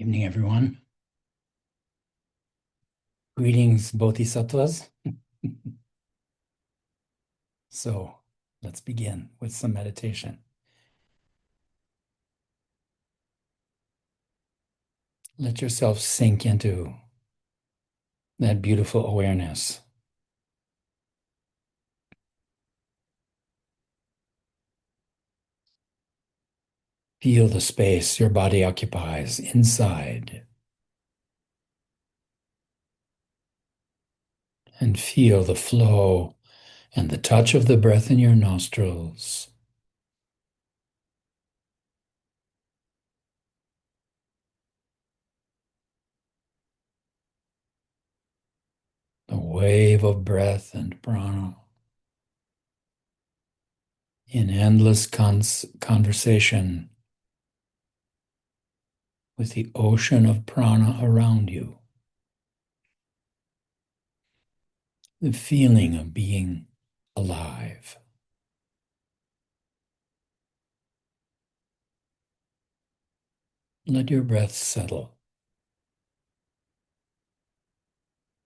Evening, everyone. Greetings, Bodhisattvas. So let's begin with some meditation. Let yourself sink into that beautiful awareness. Feel the space your body occupies inside, and feel the flow and the touch of the breath in your nostrils. The wave of breath and prana in endless conversation with the ocean of prana around you. The feeling of being alive. Let your breath settle.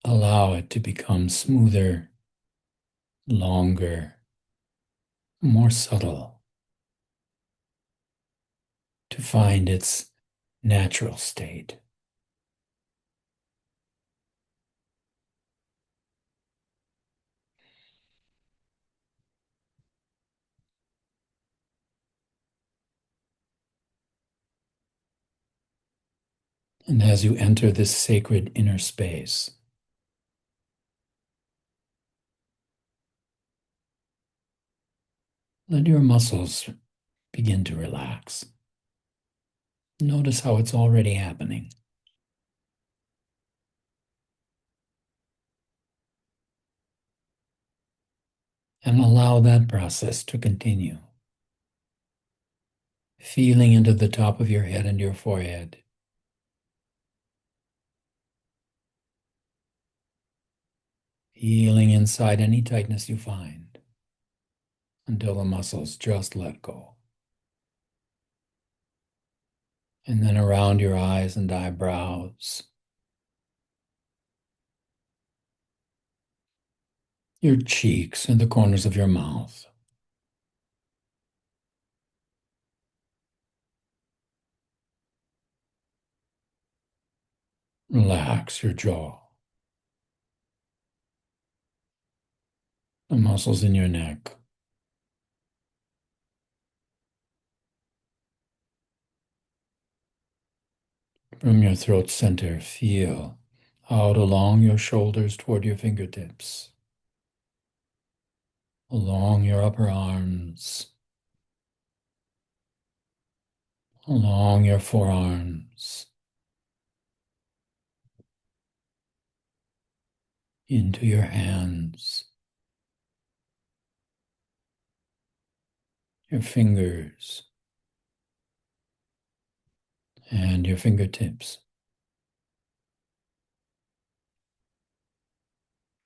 Allow it to become smoother, longer, more subtle, to find its natural state. And as you enter this sacred inner space, let your muscles begin to relax. Notice how it's already happening. And allow that process to continue. Feeling into the top of your head and your forehead. Feeling inside any tightness you find until the muscles just let go. And then around your eyes and eyebrows, your cheeks and the corners of your mouth. Relax your jaw, the muscles in your neck. From your throat center, feel out along your shoulders toward your fingertips, along your upper arms, along your forearms, into your hands, your fingers, and your fingertips.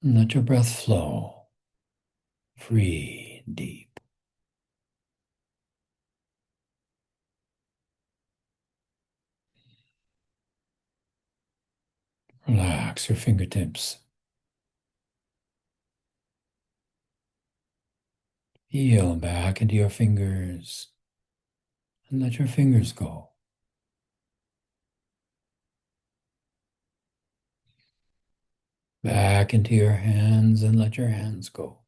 And let your breath flow free, deep. Relax your fingertips. Feel back into your fingers and let your fingers go. Back into your hands and let your hands go.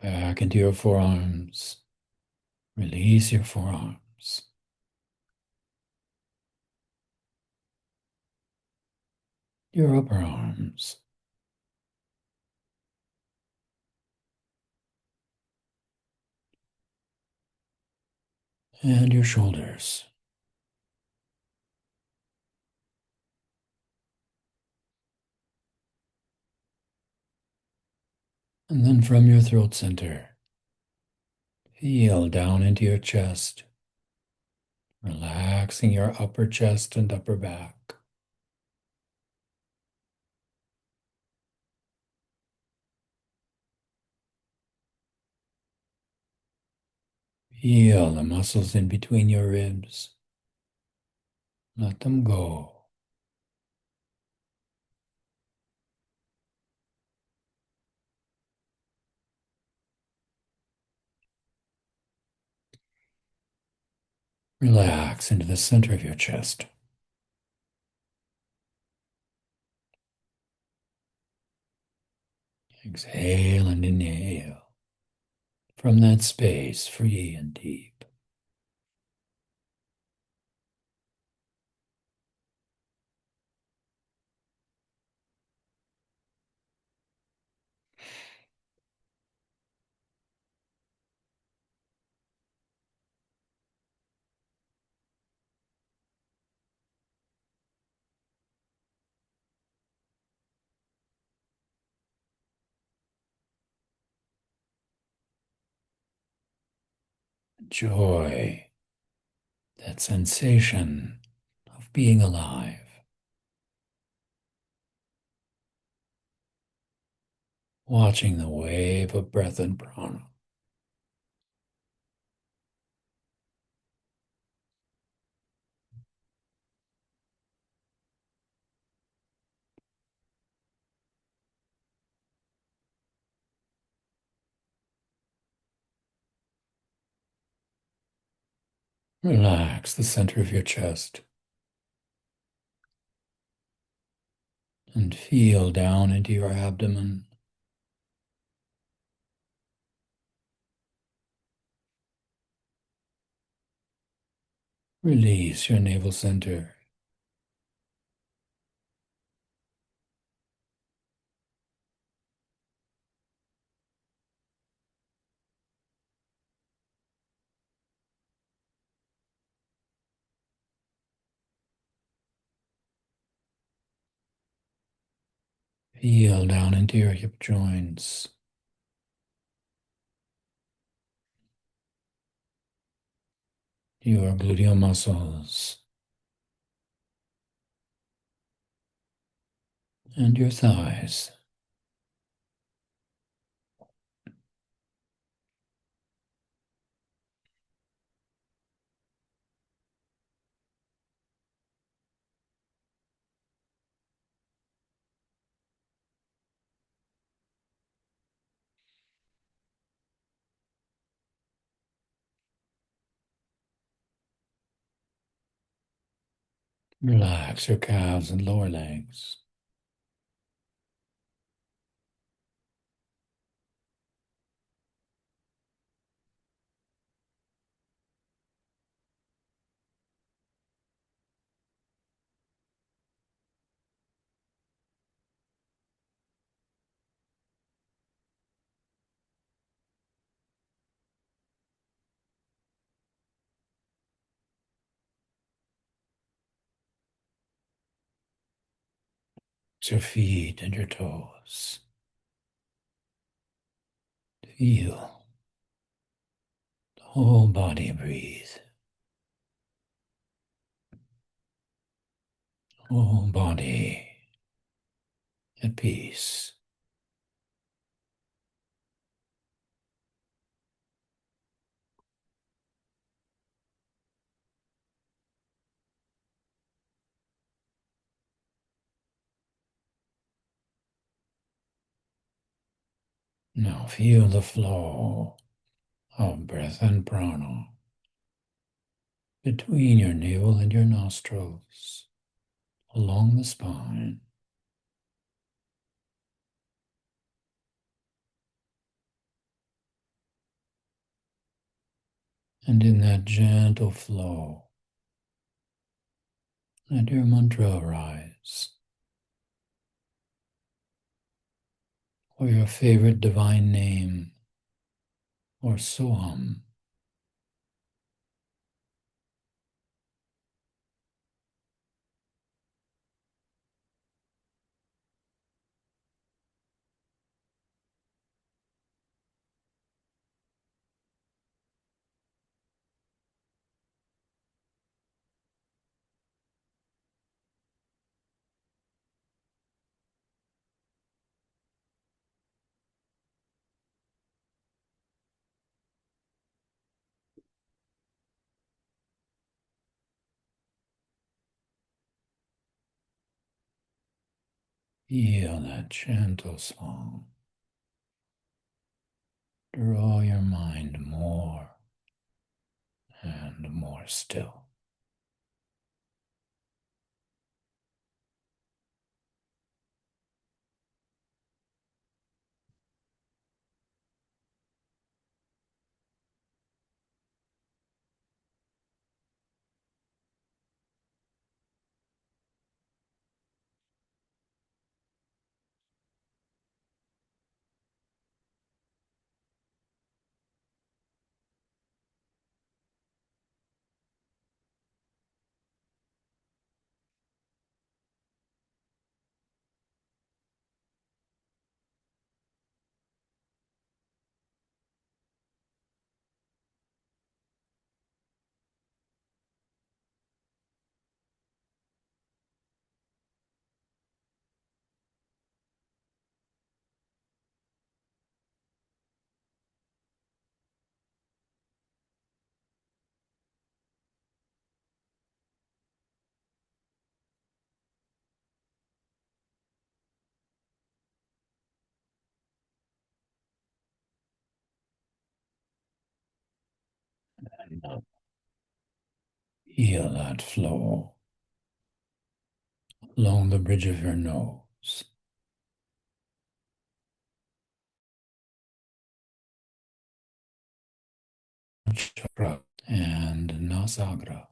Back into your forearms. Release your forearms. Your upper arms. And your shoulders. And then from your throat center, feel down into your chest, relaxing your upper chest and upper back. Feel the muscles in between your ribs. Let them go. Relax into the center of your chest. Exhale and inhale from that space, free and deep. Joy, that sensation of being alive, watching the wave of breath and prana. Relax the center of your chest and feel down into your abdomen. Release your navel center. Feel down into your hip joints. Your gluteal muscles, and your thighs. Relax your calves and lower legs. Your feet and your toes. Feel the whole body breathe. Whole body at peace. Now feel the flow of breath and prana between your navel and your nostrils, along the spine. And in that gentle flow, let your mantra arise, or your favorite divine name, or soham. Feel that gentle song. Draw your mind more and more still. And now feel that flow along the bridge of your nose, chakra, and nasagra.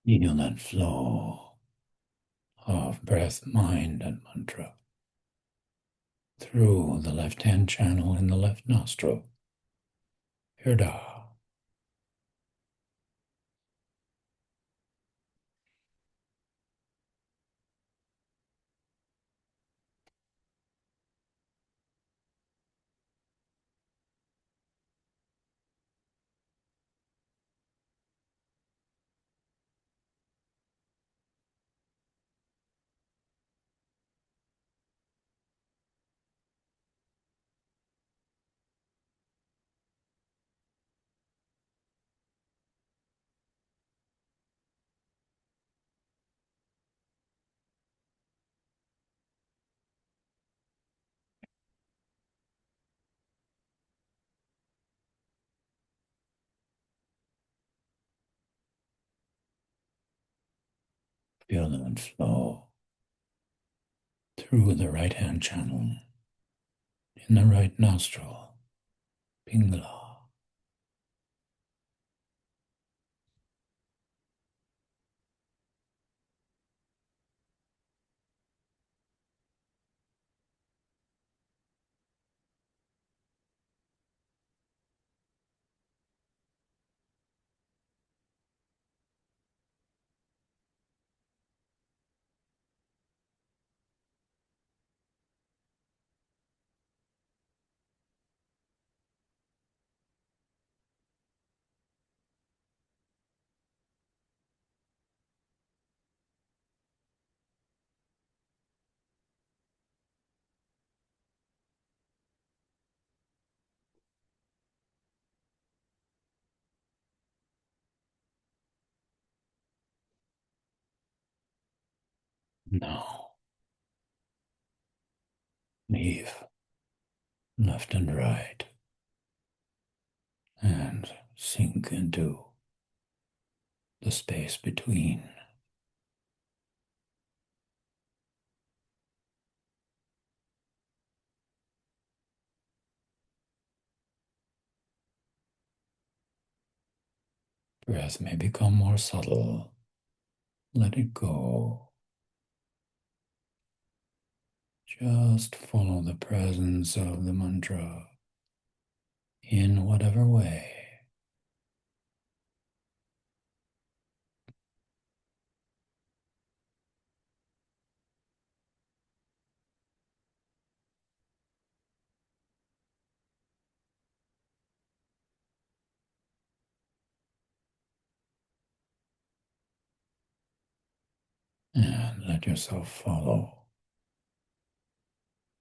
Feel that flow of breath, mind, and mantra through the left hand channel in the left nostril. Hirda. Feel that flow through the right hand channel in the right nostril. Pingala. Now heave left and right, and sink into the space between. Breath may become more subtle. Let it go. Just follow the presence of the mantra in whatever way. And let yourself follow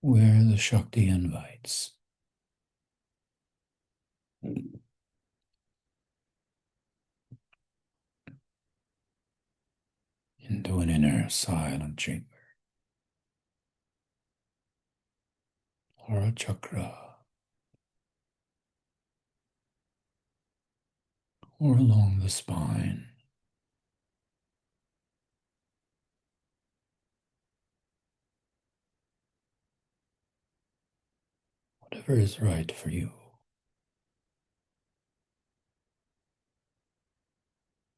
where the Shakti invites. Into an inner silent chamber or a chakra or along the spine. Whatever is right for you.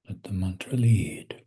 Let the mantra lead.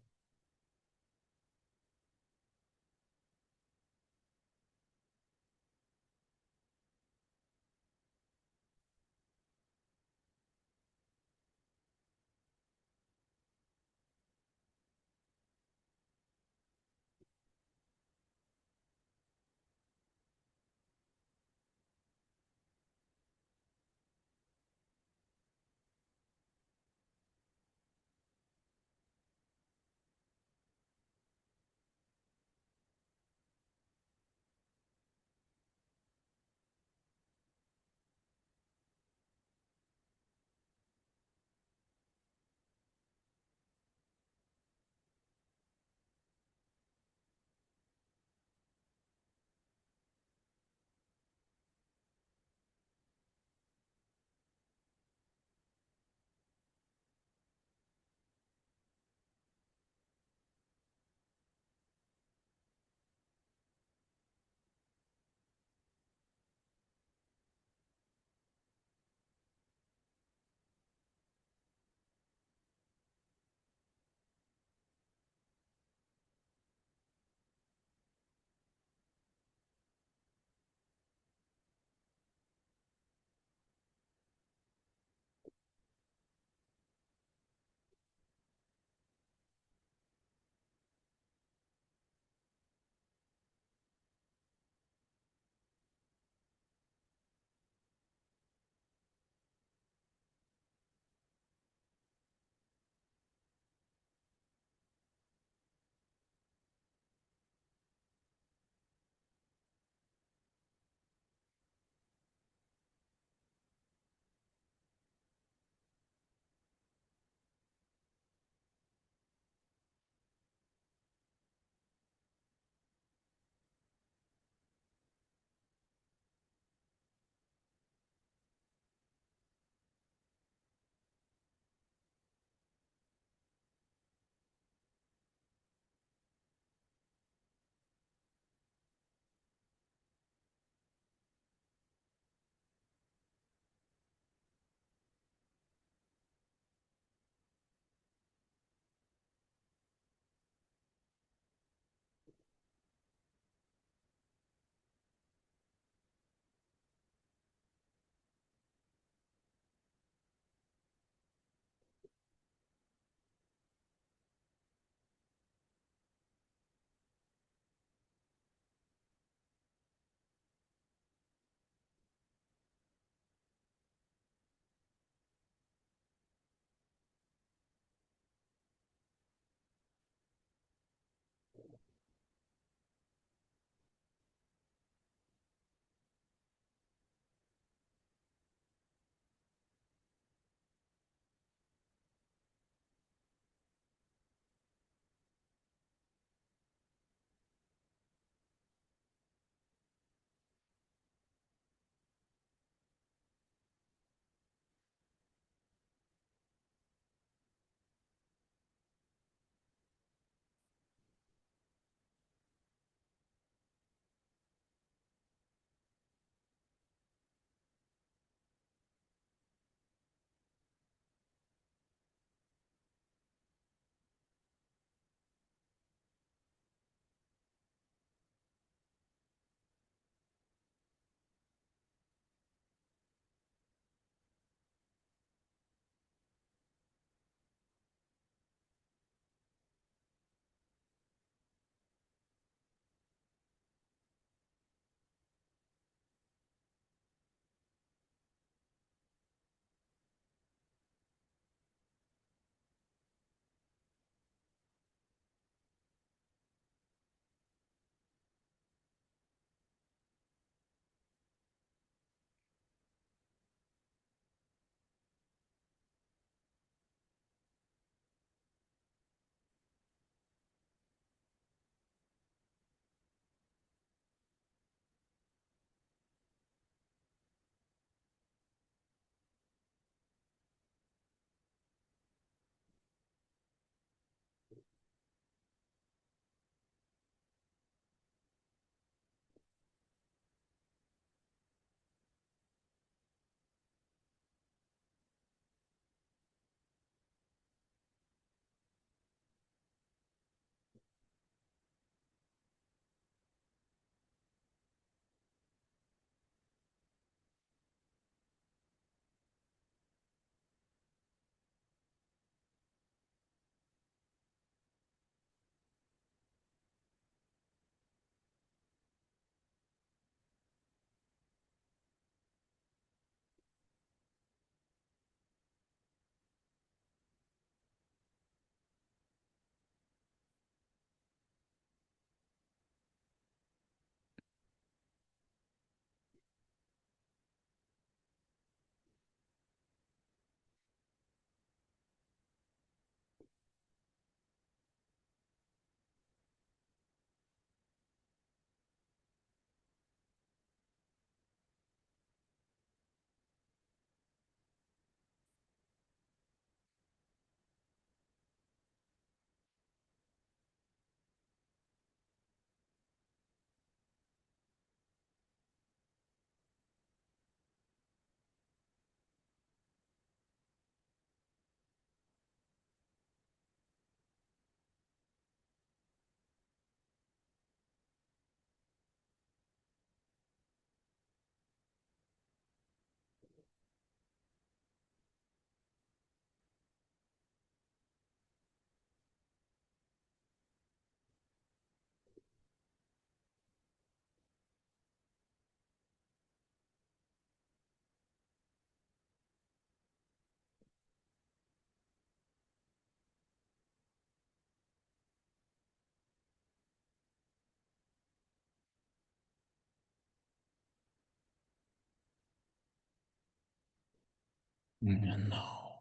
And now,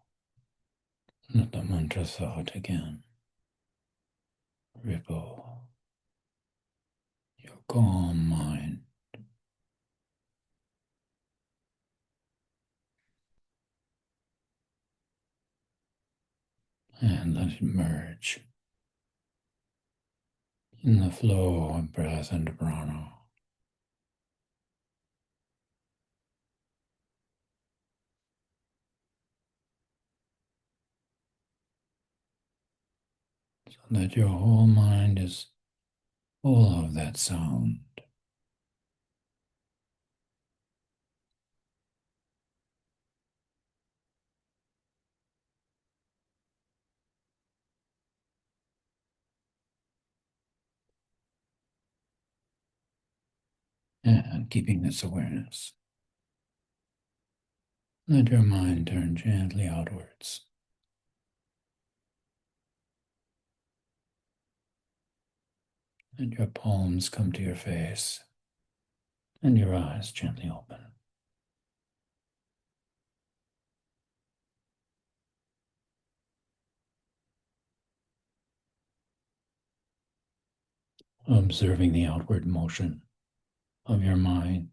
let the mantra thought again ripple your calm mind and let it merge in the flow of breath and prana. So that your whole mind is full of that sound. And keeping this awareness, let your mind turn gently outwards. Let your palms come to your face and your eyes gently open. Observing the outward motion of your mind,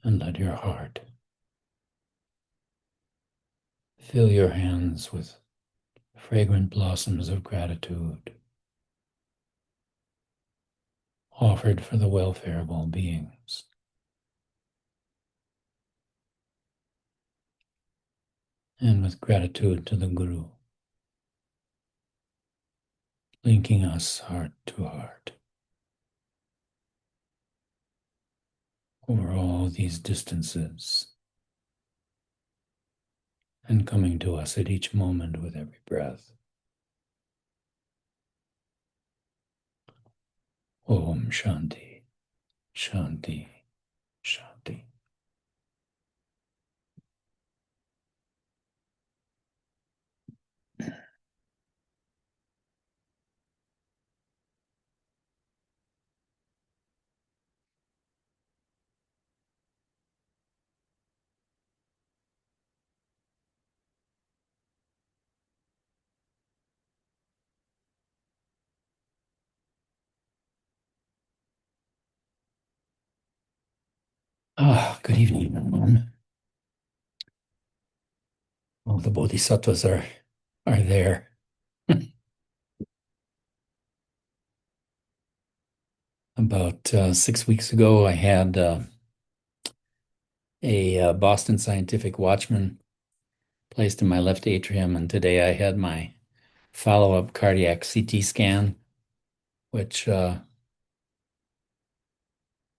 and let your heart fill your hands with fragrant blossoms of gratitude offered for the welfare of all beings. And with gratitude to the Guru, linking us heart to heart over all these distances and coming to us at each moment with every breath. Om Shanti, Shanti, Shanti. Good evening, everyone. Well, the Bodhisattvas are there. About 6 weeks ago, I had a Boston Scientific Watchman placed in my left atrium, and today I had my follow-up cardiac CT scan, which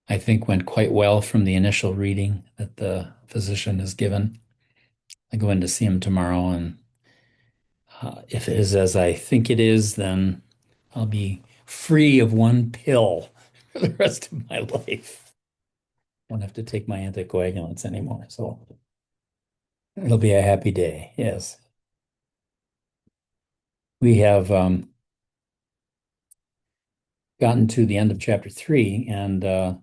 I think went quite well from the initial reading that the physician has given. I go in to see him tomorrow, and if it is as I think it is, then I'll be free of one pill for the rest of my life. Won't have to take my anticoagulants anymore, so it'll be a happy day. Yes. We have gotten to the end of chapter 3, and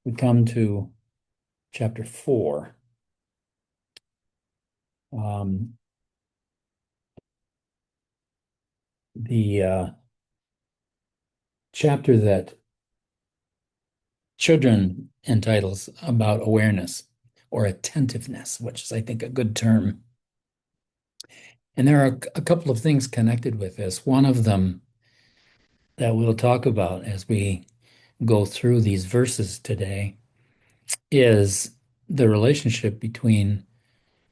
we come to chapter 4. The chapter that children entitles about awareness or attentiveness, which is, I think, a good term. And there are a couple of things connected with this. One of them that we'll talk about as we go through these verses today is the relationship between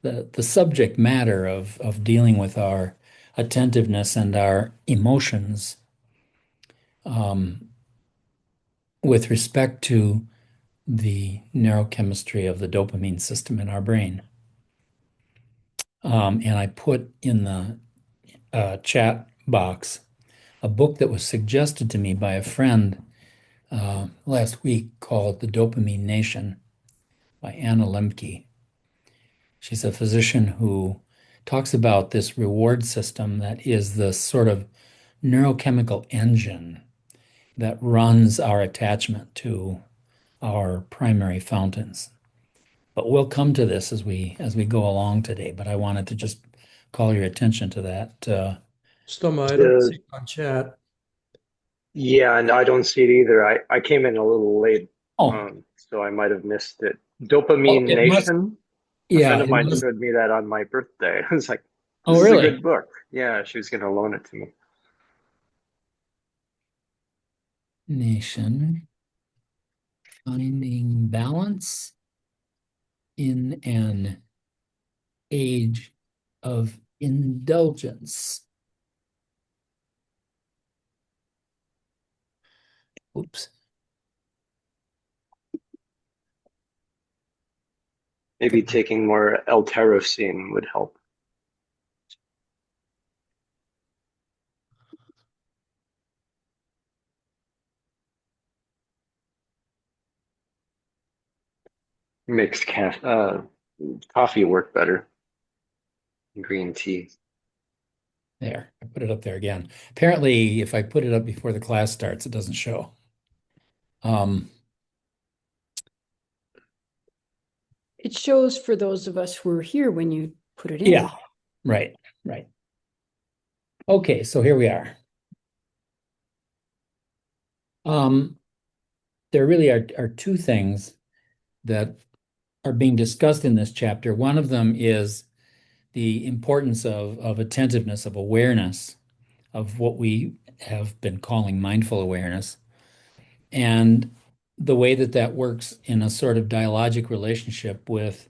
the subject matter of dealing with our attentiveness and our emotions with respect to the neurochemistry of the dopamine system in our brain. And I put in the chat box a book that was suggested to me by a friend last week called The Dopamine Nation by Anna Lemke. She's a physician who talks about this reward system that is the sort of neurochemical engine that runs our attachment to our primary fountains. But we'll come to this as we go along today. But I wanted to just call your attention to that. Still, I don't see The it on chat. Yeah, and I don't see it either. I came in a little late, Oh, so I might have missed it. well, Dopamine it must. Nation. A Yeah, friend of it mine must. showed me that on my birthday. I was like, Oh, "This is a really? good book." Yeah, she was going to loan it to me. Nation finding balance in an age of indulgence. Oops. Maybe taking more L-tyrosine would help. Makes coffee work better. Green tea. There, I put it up there again. Apparently, if I put it up before the class starts, it doesn't show. Um, It shows for those of us who are here when you put it in. yeah, right, right. Okay, so here we are. Um, there really are two things that are being discussed in this chapter. One of them is the importance of attentiveness, of awareness, of what we have been calling mindful awareness, and the way that that works in a sort of dialogic relationship with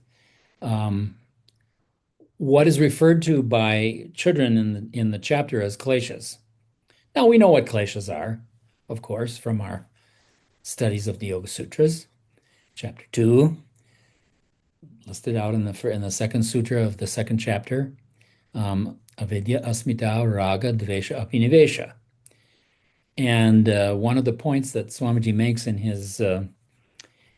what is referred to by children in the chapter as kleshas. Now we know what kleshas are, of course, from our studies of the Yoga Sutras. Chapter 2, listed out in the second sutra of the second chapter, avidya, asmita, raga, dvesha, apinivesha. And one of the points that Swamiji makes in his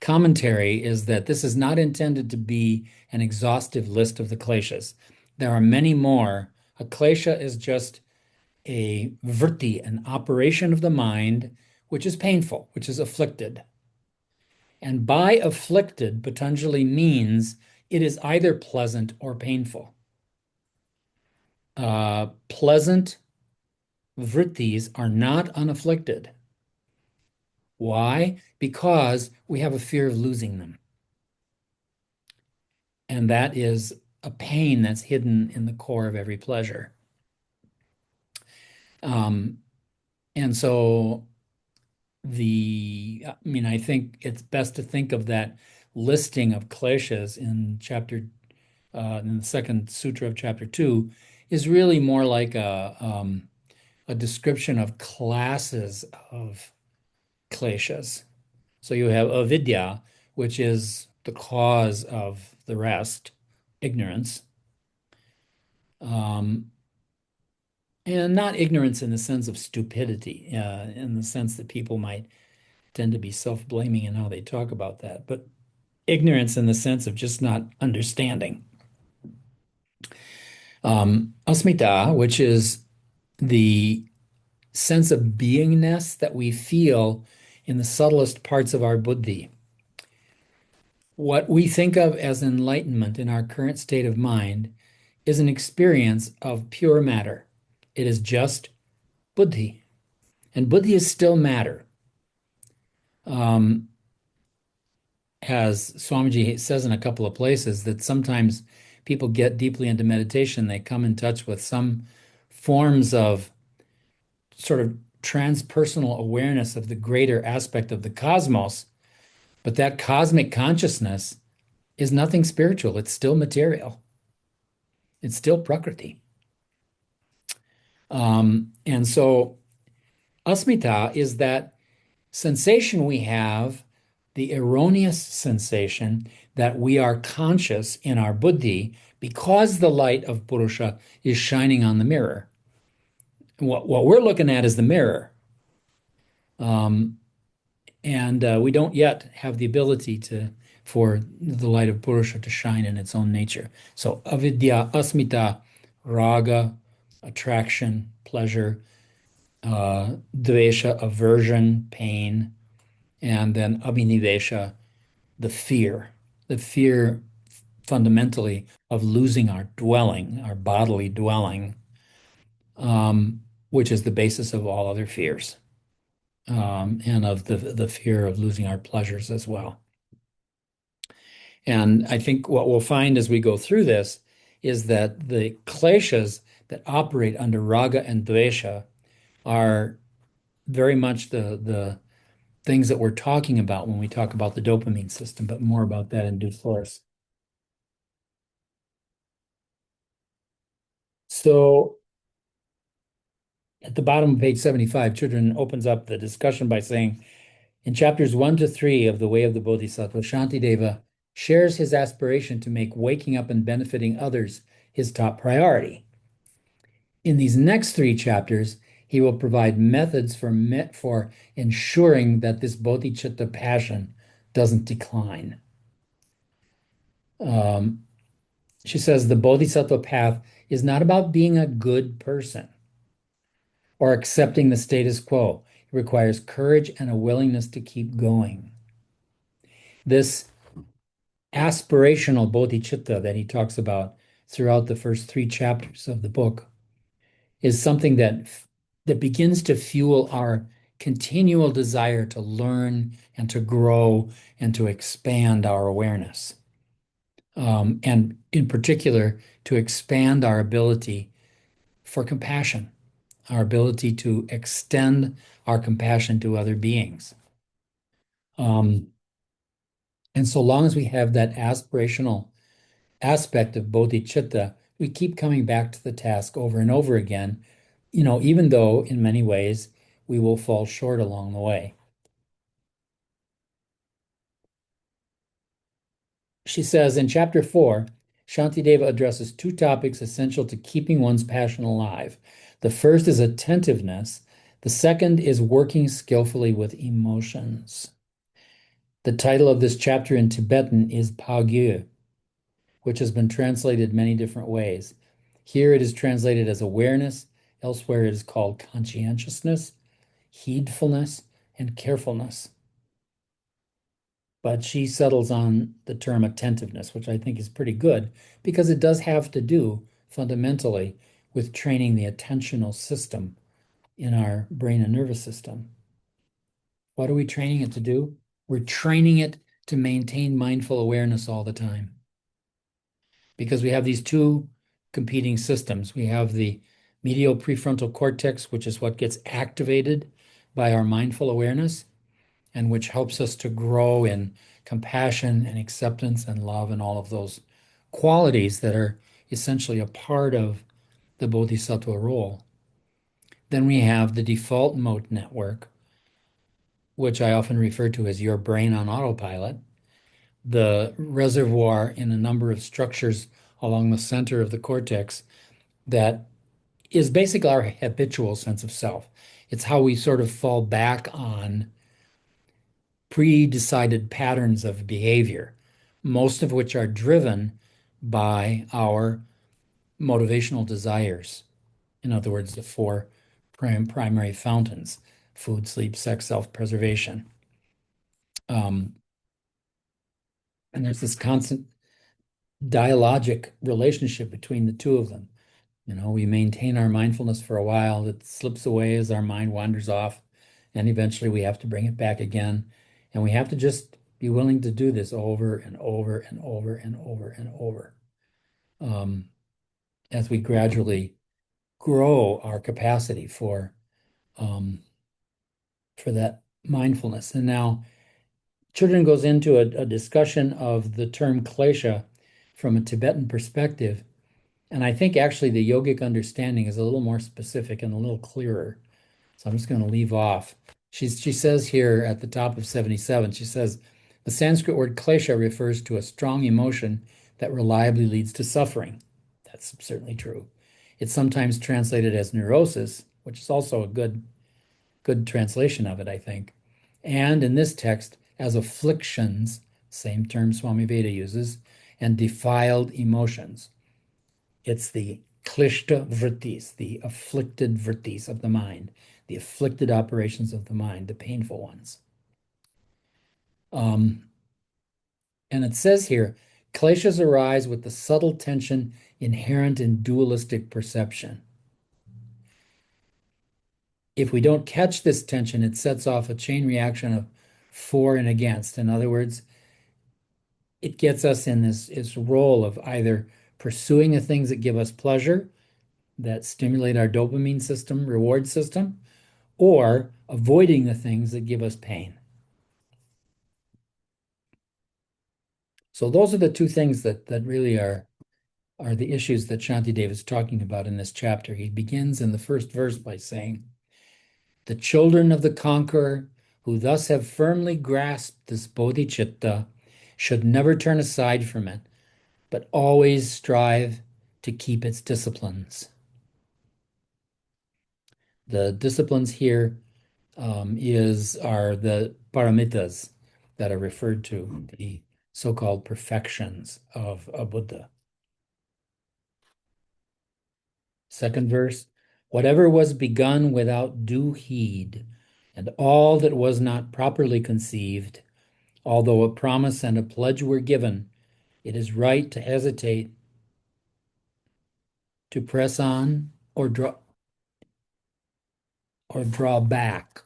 commentary is that this is not intended to be an exhaustive list of the kleshas. There are many more. A klesha is just a vritti, an operation of the mind, which is painful, which is afflicted. And by afflicted, Patanjali means it is either pleasant or painful. Pleasant vrittis are not unafflicted. Why? Because we have a fear of losing them. And that is a pain that's hidden in the core of every pleasure. Um, and so I think it's best to think of that listing of kleshas in the second sutra of chapter 2 is really more like a description of classes of kleshas. So you have avidya, which is the cause of the rest, ignorance. Um, and not ignorance in the sense of stupidity, in the sense that people might tend to be self-blaming in how they talk about that, but ignorance in the sense of just not understanding. Asmita, which is the sense of beingness that we feel in the subtlest parts of our buddhi. What we think of as enlightenment in our current state of mind is an experience of pure matter. It is just buddhi, and buddhi is still matter. Um, as Swamiji says in a couple of places, that sometimes people get deeply into meditation, they come in touch with some forms of sort of transpersonal awareness of the greater aspect of the cosmos, but that cosmic consciousness is nothing spiritual. It's still material. It's still Prakriti. And so asmita is that sensation we have, the erroneous sensation that we are conscious in our buddhi because the light of Purusha is shining on the mirror. What we're looking at is the mirror. Um, and we don't yet have the ability for the light of Purusha to shine in its own nature. So avidya, asmita, raga, attraction, pleasure, dvesha, aversion, pain, and then abhinivesha, the fear. the fear fundamentally of losing our dwelling, our bodily dwelling, which is the basis of all other fears, and of the fear of losing our pleasures as well. And I think what we'll find as we go through this is that the kleshas that operate under raga and dvesha are very much the things that we're talking about when we talk about the dopamine system, but more about that in due course. So at the bottom of page 75, Children opens up the discussion by saying, in chapters 1 to 3 of The Way of the Bodhisattva, Shantideva shares his aspiration to make waking up and benefiting others his top priority. In these next 3 chapters, he will provide methods for ensuring that this bodhicitta passion doesn't decline. She says the bodhisattva path is not about being a good person or accepting the status quo. It requires courage and a willingness to keep going. This aspirational bodhicitta that he talks about throughout the first 3 chapters of the book is something that begins to fuel our continual desire to learn and to grow and to expand our awareness. And in particular, to expand our ability for compassion, our ability to extend our compassion to other beings. And so long as we have that aspirational aspect of bodhicitta, we keep coming back to the task over and over again, even though in many ways we will fall short along the way. She says in chapter 4, Shantideva addresses 2 topics essential to keeping one's passion alive. The first is attentiveness. The second is working skillfully with emotions. The title of this chapter in Tibetan is Pagyu, which has been translated many different ways. Here it is translated as awareness. Elsewhere it is called conscientiousness, heedfulness, and carefulness. But she settles on the term attentiveness, which I think is pretty good because it does have to do fundamentally with training the attentional system in our brain and nervous system. What are we training it to do? We're training it to maintain mindful awareness all the time. Because we have these 2 competing systems. We have the medial prefrontal cortex, which is what gets activated by our mindful awareness and which helps us to grow in compassion and acceptance and love and all of those qualities that are essentially a part of the bodhisattva role. Then we have the default mode network, which I often refer to as your brain on autopilot, the reservoir in a number of structures along the center of the cortex that is basically our habitual sense of self. It's how we sort of fall back on pre-decided patterns of behavior, most of which are driven by our motivational desires. In other words, the 4 primary fountains: food, sleep, sex, self-preservation. And there's this constant dialogic relationship between the 2 of them. We maintain our mindfulness for a while, it slips away as our mind wanders off, and eventually we have to bring it back again. And we have to just be willing to do this over and over and over and over and over, as we gradually grow our capacity for that mindfulness. And now Children goes into a discussion of the term klesha from a Tibetan perspective. And I think actually the yogic understanding is a little more specific and a little clearer. So I'm just going to leave off. She says here at the top of 77, she says, the Sanskrit word klesha refers to a strong emotion that reliably leads to suffering. That's certainly true. It's sometimes translated as neurosis, which is also a good translation of it, I think. And in this text, as afflictions, same term Swami Veda uses, and defiled emotions. It's the klishta vrittis, the afflicted vrittis of the mind, the afflicted operations of the mind, the painful ones. And it says here, kleshas arise with the subtle tension inherent in dualistic perception. If we don't catch this tension, it sets off a chain reaction of for and against. In other words, it gets us in this role of either pursuing the things that give us pleasure, that stimulate our dopamine system, reward system, or avoiding the things that give us pain. So those are the two things that really are the issues that Shantideva is talking about in this chapter. He begins in the first verse by saying, the children of the conqueror who thus have firmly grasped this bodhicitta should never turn aside from it, but always strive to keep its disciplines. The disciplines here are the paramitas that are referred to, the so-called perfections of a Buddha. Second verse, whatever was begun without due heed, and all that was not properly conceived, although a promise and a pledge were given, it is right to hesitate, to press on, or draw back.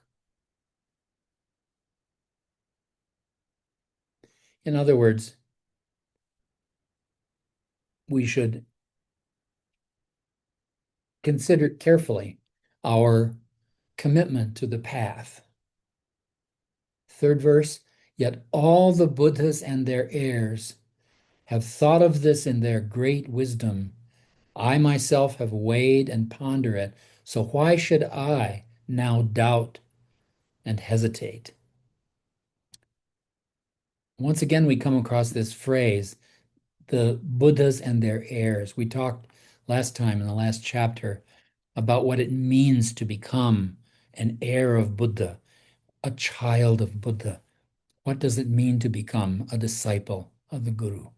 In other words, we should consider carefully our commitment to the path. Third verse, yet all the Buddhas and their heirs have thought of this in their great wisdom. I myself have weighed and pondered it, so why should I now doubt and hesitate? Once again, we come across this phrase, the Buddhas and their heirs. We talked last time in the last chapter about what it means to become an heir of Buddha, a child of Buddha. What does it mean to become a disciple of the Guru?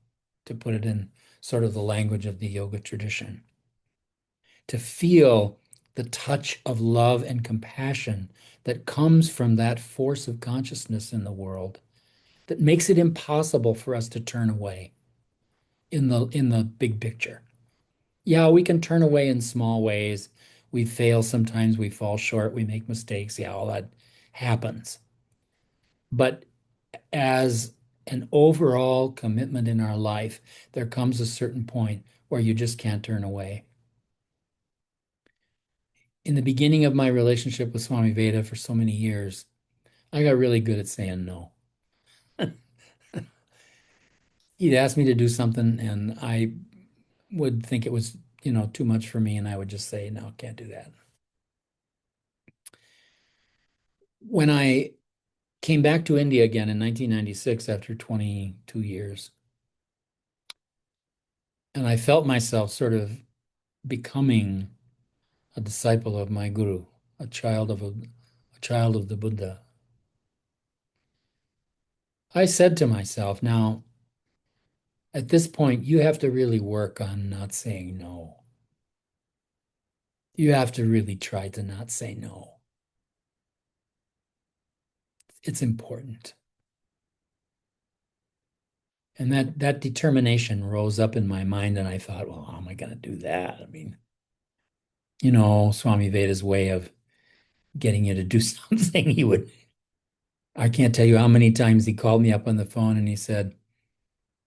To put it in sort of the language of the yoga tradition. To feel the touch of love and compassion that comes from that force of consciousness in the world that makes it impossible for us to turn away in the big picture. Yeah, we can turn away in small ways. We fail sometimes, we fall short, we make mistakes. Yeah, all that happens. But as an overall commitment in our life, there comes a certain point where you just can't turn away. In the beginning of my relationship with Swami Veda for so many years, I got really good at saying no. He'd ask me to do something and I would think it was, too much for me, and I would just say, no, can't do that. When I came back to India again in 1996 after 22 years, and I felt myself sort of becoming a disciple of my guru, a child of the Buddha. I said to myself, now, at this point, you have to really work on not saying no. You have to really try to not say no. It's important. And that determination rose up in my mind, and I thought, well, how am I going to do that? I mean, Swami Veda's way of getting you to do something, I can't tell you how many times he called me up on the phone and he said,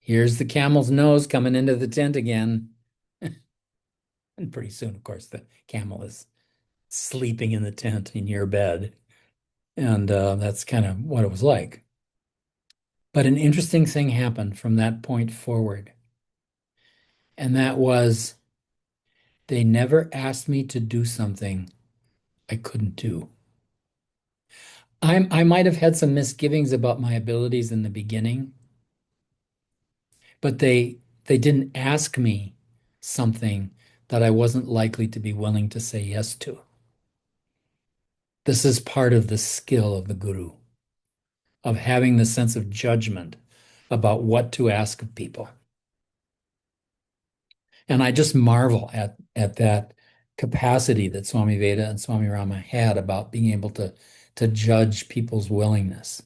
here's the camel's nose coming into the tent again. And pretty soon, of course, the camel is sleeping in the tent in your bed. And that's kind of what it was like. But an interesting thing happened from that point forward. And that was they never asked me to do something I couldn't do. I might have had some misgivings about my abilities in the beginning, but they didn't ask me something that I wasn't likely to be willing to say yes to. This is part of the skill of the guru, of having the sense of judgment about what to ask of people. And I just marvel at that capacity that Swami Veda and Swami Rama had about being able to judge people's willingness.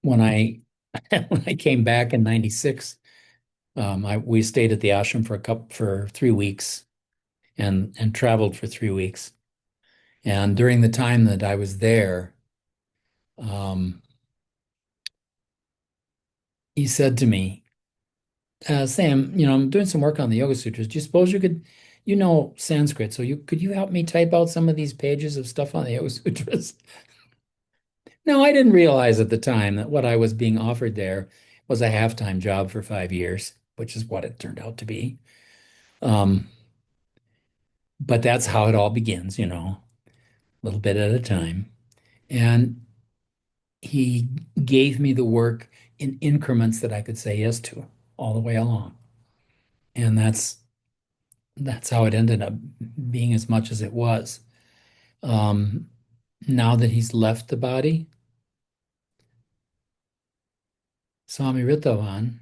when I when I came back in '96, we stayed at the ashram for 3 weeks and traveled for 3 weeks. And during the time that I was there, um, he said to me, Sam, I'm doing some work on the Yoga Sutras. Do you suppose you know Sanskrit, so could you help me type out some of these pages of stuff on the Yoga Sutras? No, I didn't realize at the time that what I was being offered there was a half-time job for 5 years, which is what it turned out to be. Um, but that's how it all begins, a little bit at a time. And he gave me the work in increments that I could say yes to all the way along. And that's how it ended up being as much as it was. Um, Now that he's left the body, Swami Rithavan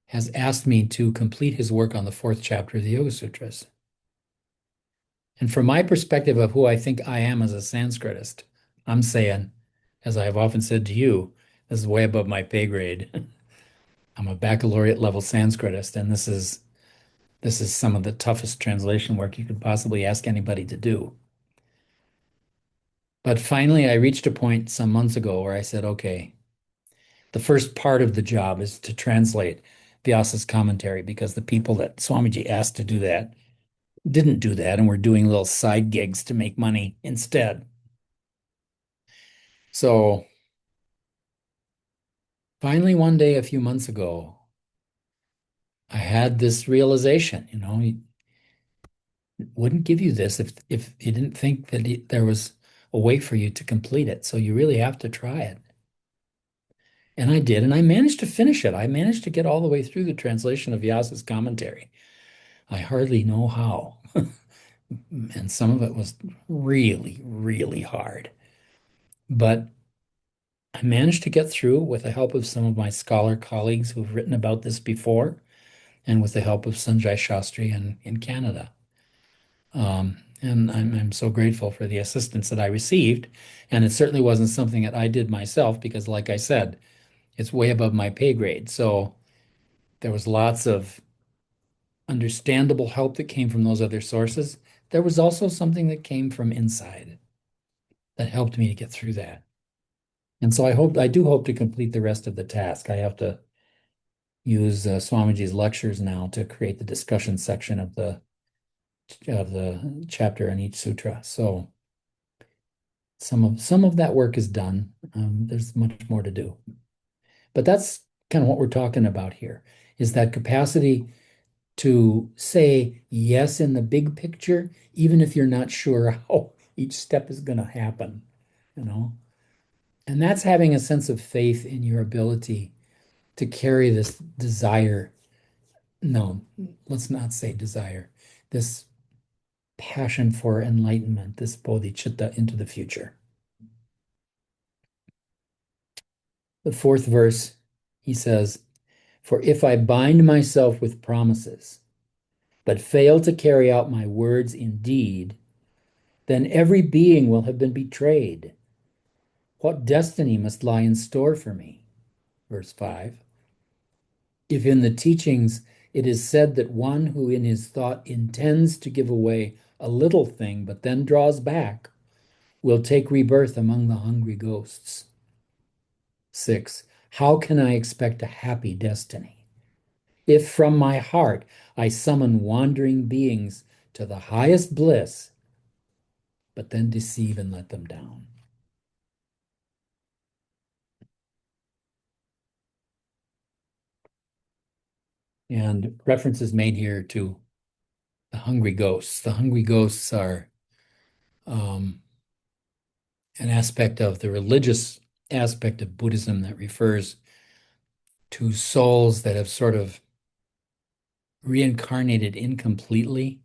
has asked me to complete his work on the fourth chapter of the Yoga Sutras. And from my perspective of who I think I am as a Sanskritist, I'm saying, as I have often said to you, this is way above my pay grade. I'm a baccalaureate level Sanskritist, and this is some of the toughest translation work you could possibly ask anybody to do. But finally, I reached a point some months ago where I said, okay, the first part of the job is to translate Vyasa's commentary because the people that Swamiji asked to do that didn't do that and were doing little side gigs to make money instead. So finally, one day a few months ago, I had this realization, he wouldn't give you this if he didn't think that there was a way for you to complete it. So you really have to try it. And I did, and I managed to finish it. I managed to get all the way through the translation of Vyasa's commentary. I hardly know how. And some of it was really, really hard. But I managed to get through with the help of some of my scholar colleagues who've written about this before, and with the help of Sanjay Shastri in Canada. And I'm so grateful for the assistance that I received. And it certainly wasn't something that I did myself because, like I said, it's way above my pay grade. So there was lots of understandable help that came from those other sources. There was also something that came from inside that helped me to get through that. And so I do hope to complete the rest of the task. I have to use Swamiji's lectures now to create the discussion section of the chapter in each sutra. So some of that work is done. There's much more to do. But that's kind of what we're talking about here, is that capacity to say yes in the big picture, even if you're not sure how each step is going to happen, you know? And that's having a sense of faith in your ability to carry this desire. No, let's not say desire, this passion for enlightenment, this bodhicitta into the future. The fourth verse, he says, "For if I bind myself with promises, but fail to carry out my words in deed, then every being will have been betrayed. What destiny must lie in store for me?" Verse 5. "If in the teachings it is said that one who in his thought intends to give away a little thing but then draws back will take rebirth among the hungry ghosts." 6. How can I expect a happy destiny if from my heart I summon wandering beings to the highest bliss, but then deceive and let them down? And reference is made here to the hungry ghosts. The hungry ghosts are an aspect of the religious aspect of Buddhism that refers to souls that have sort of reincarnated incompletely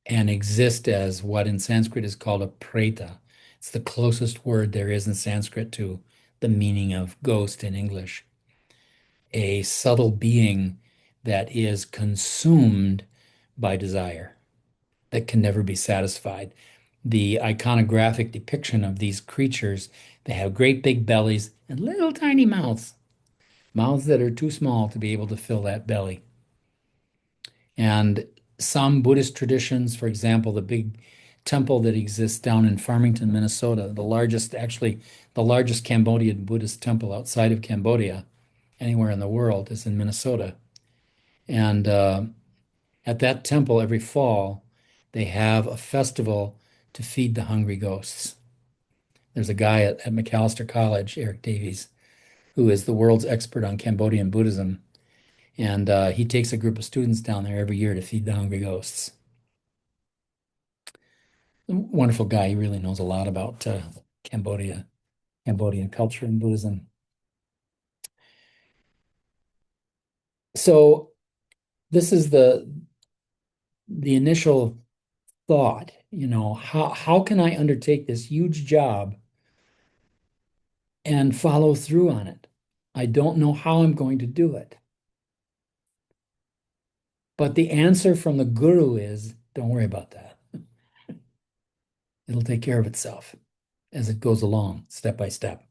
and exist as what in Sanskrit is called a preta. It's the closest word there is in Sanskrit to the meaning of ghost in English. A subtle being that is consumed by desire, that can never be satisfied. the iconographic depiction of these creatures. They have great big bellies and little tiny mouths, mouths that are too small to be able to fill that belly. And some Buddhist traditions, for example, the big temple that exists down in Farmington, Minnesota, actually, the largest Cambodian Buddhist temple outside of Cambodia, anywhere in the world, is in Minnesota. And at that temple, every fall, they have a festival to feed the hungry ghosts. There's a guy at Macalester College, Eric Davies, who is the world's expert on Cambodian Buddhism. And he takes a group of students down there every year to feed the hungry ghosts. Wonderful guy. He really knows a lot about Cambodian culture and Buddhism. So this is the initial thought, how can I undertake this huge job and follow through on it? I don't know how I'm going to do it. But the answer from the guru is, don't worry about that. It'll take care of itself as it goes along, step by step.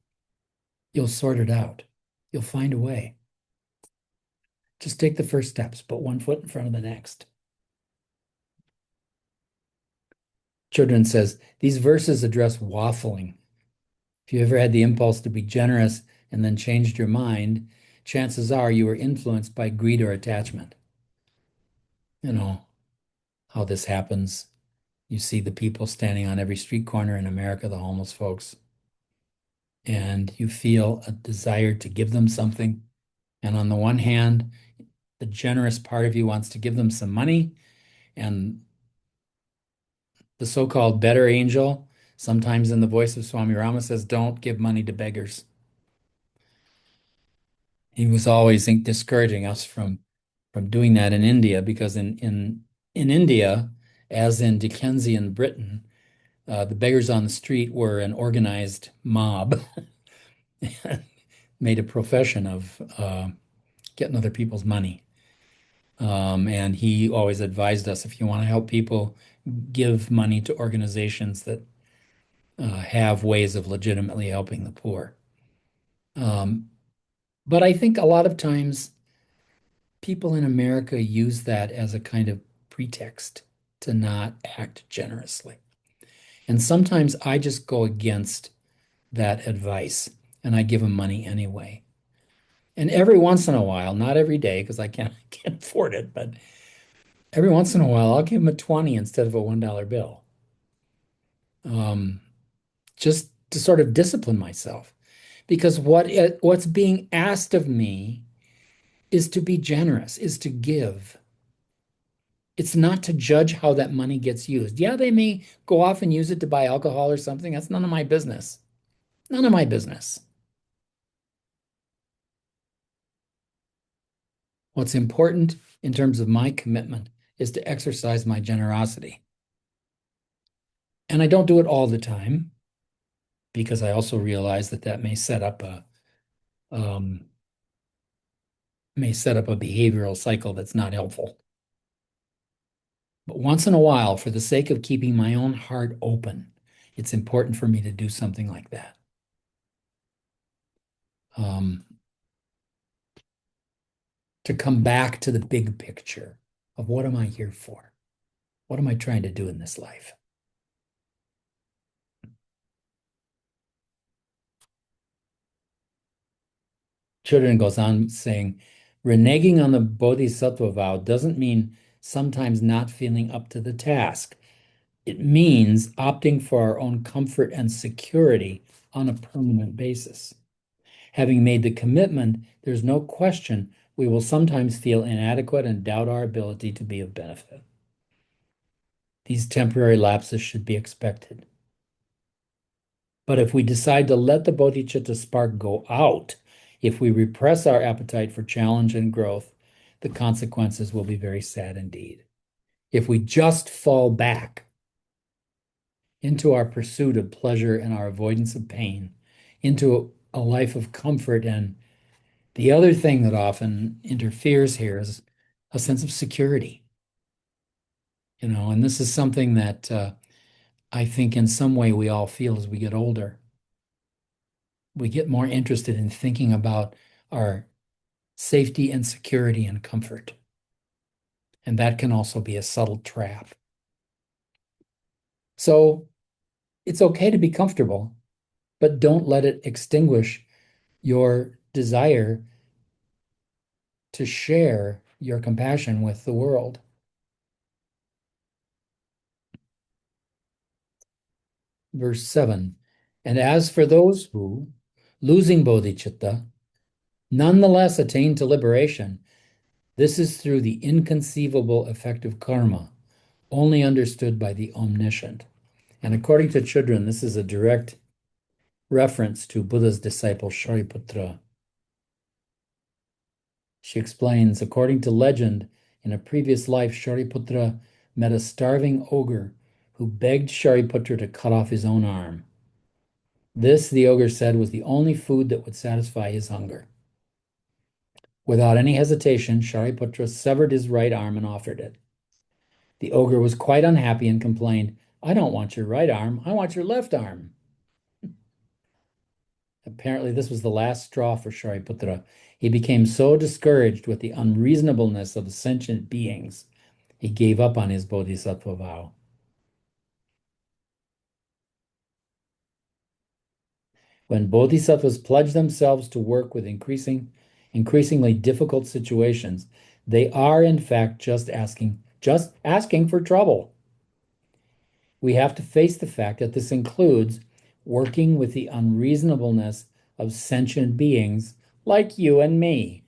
You'll sort it out. You'll find a way. Just take the first steps, put one foot in front of the next. Children says, these verses address waffling. If you ever had the impulse to be generous and then changed your mind, chances are you were influenced by greed or attachment. You know how this happens. You see the people standing on every street corner in America, the homeless folks, and you feel a desire to give them something. And on the one hand, the generous part of you wants to give them some money, and the so-called better angel, sometimes in the voice of Swami Rama, says, don't give money to beggars. He was always discouraging us from doing that in India, because in India, as in Dickensian Britain, the beggars on the street were an organized mob, made a profession of getting other people's money. And he always advised us, if you want to help people, give money to organizations that have ways of legitimately helping the poor. But I think a lot of times people in America use that as a kind of pretext to not act generously. And sometimes I just go against that advice and I give them money anyway. And every once in a while, not every day, because I can't afford it, but every once in a while, I'll give them a 20 instead of a $1 bill. Just to sort of discipline myself. Because what's being asked of me is to be generous, is to give. It's not to judge how that money gets used. Yeah, they may go off and use it to buy alcohol or something. That's none of my business. None of my business. What's important in terms of my commitment is to exercise my generosity. And I don't do it all the time, because I also realize that may set up a behavioral cycle that's not helpful. But once in a while, for the sake of keeping my own heart open, it's important for me to do something like that. To come back to the big picture of what am I here for? What am I trying to do in this life? Children goes on saying, reneging on the bodhisattva vow doesn't mean sometimes not feeling up to the task. It means opting for our own comfort and security on a permanent basis. Having made the commitment, there's no question we will sometimes feel inadequate and doubt our ability to be of benefit. These temporary lapses should be expected. But if we decide to let the bodhicitta spark go out, if we repress our appetite for challenge and growth, the consequences will be very sad indeed. If we just fall back into our pursuit of pleasure and our avoidance of pain, into a life of comfort, and the other thing that often interferes here is a sense of security. And this is something that I think in some way we all feel as we get older. We get more interested in thinking about our safety and security and comfort. And that can also be a subtle trap. So it's okay to be comfortable, but don't let it extinguish your desire to share your compassion with the world. Verse 7, and as for those who, losing bodhicitta, nonetheless attain to liberation, this is through the inconceivable effect of karma, only understood by the omniscient. And according to Chudran, this is a direct reference to Buddha's disciple Shariputra. She explains, according to legend, in a previous life, Shariputra met a starving ogre who begged Shariputra to cut off his own arm. This, the ogre said, was the only food that would satisfy his hunger. Without any hesitation, Shariputra severed his right arm and offered it. The ogre was quite unhappy and complained, I don't want your right arm, I want your left arm. Apparently, this was the last straw for Shariputra. He became so discouraged with the unreasonableness of sentient beings, he gave up on his bodhisattva vow. When bodhisattvas pledge themselves to work with increasingly difficult situations, they are in fact just asking for trouble. We have to face the fact that this includes working with the unreasonableness of sentient beings like you and me.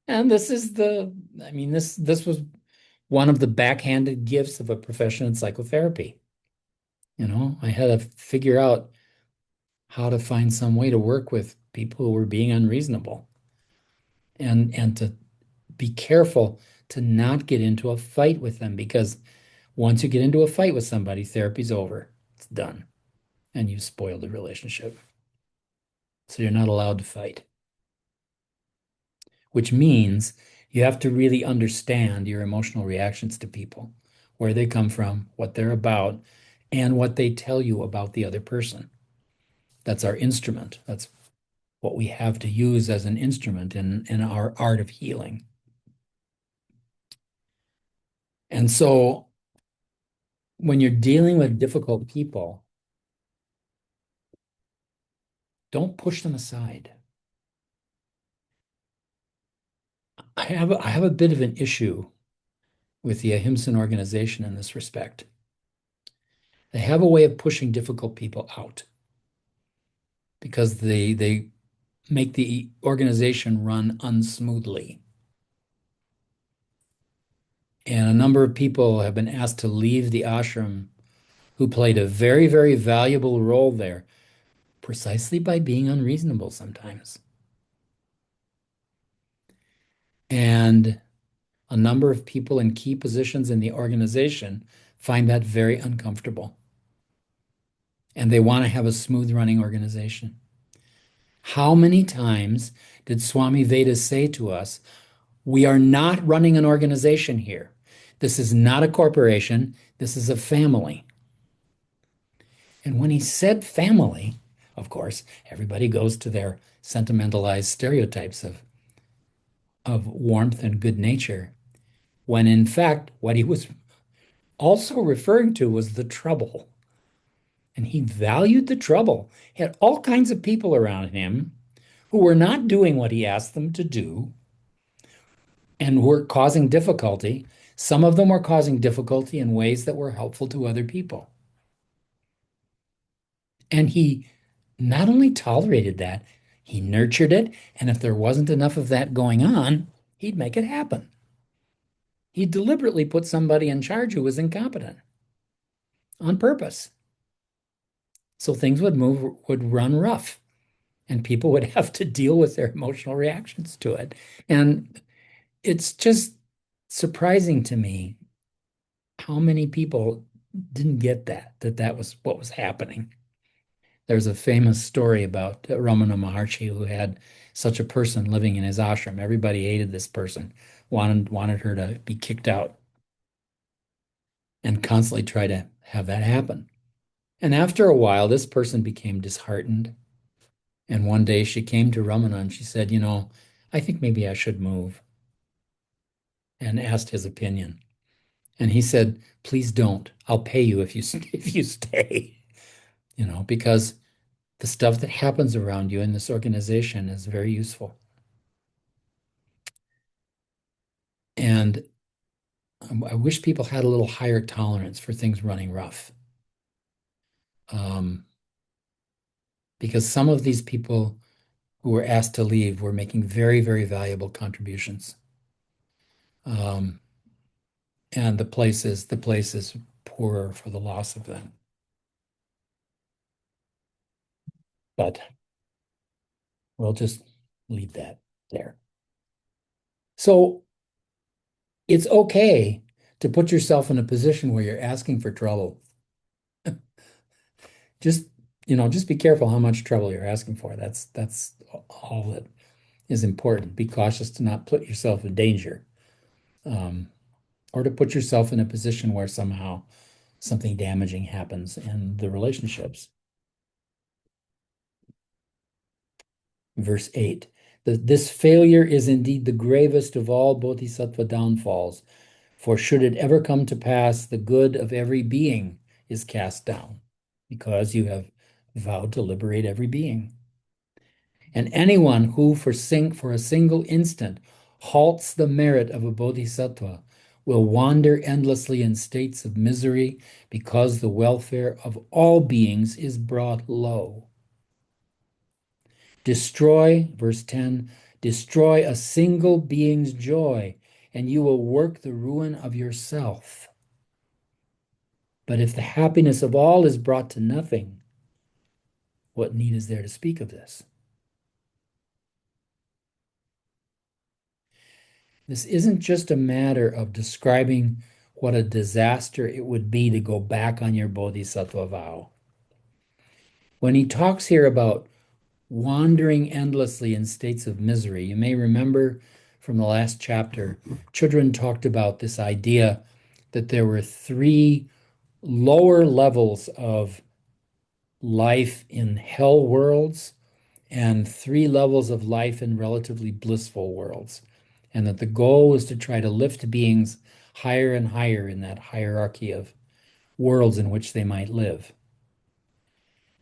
And this is this was one of the backhanded gifts of a profession in psychotherapy. I had to figure out how to find some way to work with people who were being unreasonable and to be careful to not get into a fight with them, because once you get into a fight with somebody, therapy's over. It's done. And you've spoiled the relationship. So you're not allowed to fight. Which means you have to really understand your emotional reactions to people, where they come from, what they're about, and what they tell you about the other person. That's our instrument. That's what we have to use as an instrument in our art of healing. And so when you're dealing with difficult people, don't push them aside. I have a bit of an issue with the Ahimsa organization in this respect. They have a way of pushing difficult people out because they make the organization run unsmoothly. And a number of people have been asked to leave the ashram who played a very, very valuable role there, precisely by being unreasonable sometimes. And a number of people in key positions in the organization find that very uncomfortable. And they want to have a smooth running organization. How many times did Swami Veda say to us, we are not running an organization here. This is not a corporation. This is a family. And when he said family, of course, everybody goes to their sentimentalized stereotypes of warmth and good nature, when in fact, what he was also referring to was the trouble. And he valued the trouble. He had all kinds of people around him who were not doing what he asked them to do and were causing difficulty. Some of them were causing difficulty in ways that were helpful to other people. And he not only tolerated that, he nurtured it. And if there wasn't enough of that going on, he'd make it happen. He deliberately put somebody in charge who was incompetent on purpose. So things would run rough, and people would have to deal with their emotional reactions to it. And it's just surprising to me how many people didn't get that was what was happening. There's a famous story about Ramana Maharshi, who had such a person living in his ashram. Everybody hated this person, wanted her to be kicked out. and constantly try to have that happen. And after a while, this person became disheartened. And one day she came to Ramana and she said, I think maybe I should move, and asked his opinion. And he said, please don't. I'll pay you if you if you stay, because the stuff that happens around you in this organization is very useful. And I wish people had a little higher tolerance for things running rough. Because some of these people who were asked to leave were making very, very valuable contributions. And the place is poorer for the loss of them. But we'll just leave that there. So it's okay to put yourself in a position where you're asking for trouble. Just be careful how much trouble you're asking for. That's all that is important. Be cautious to not put yourself in danger, or to put yourself in a position where somehow something damaging happens in the relationships. Verse 8, this failure is indeed the gravest of all bodhisattva downfalls, for should it ever come to pass, the good of every being is cast down, because you have vowed to liberate every being. And anyone who for a single instant halts the merit of a bodhisattva will wander endlessly in states of misery, because the welfare of all beings is brought low. Destroy, verse 10, destroy a single being's joy, and you will work the ruin of yourself. But if the happiness of all is brought to nothing, what need is there to speak of this? This isn't just a matter of describing what a disaster it would be to go back on your bodhisattva vow. When he talks here about wandering endlessly in states of misery, you may remember from the last chapter, Chudran talked about this idea that there were 3 lower levels of life in hell worlds and 3 levels of life in relatively blissful worlds. And that the goal was to try to lift beings higher and higher in that hierarchy of worlds in which they might live.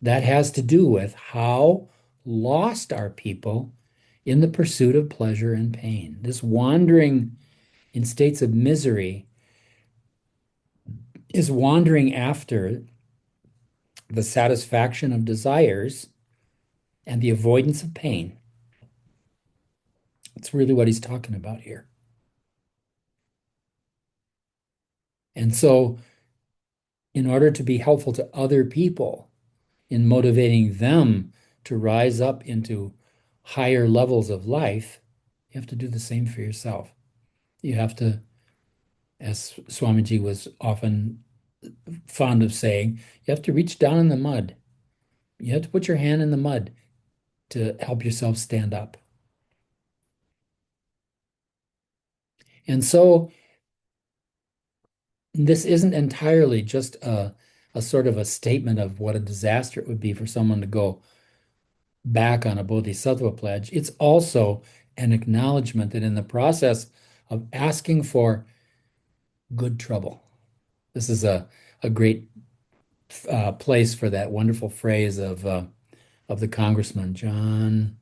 That has to do with how lost are people in the pursuit of pleasure and pain. This wandering in states of misery is wandering after the satisfaction of desires and the avoidance of pain. It's really what he's talking about here. And so, in order to be helpful to other people in motivating them to rise up into higher levels of life, you have to do the same for yourself. You have to, as Swamiji was often fond of saying, you have to reach down in the mud. You have to put your hand in the mud to help yourself stand up. And so this isn't entirely just a sort of a statement of what a disaster it would be for someone to go back on a bodhisattva pledge. It's also an acknowledgement that in the process of asking for good trouble, this is a great place for that wonderful phrase of the congressman, John,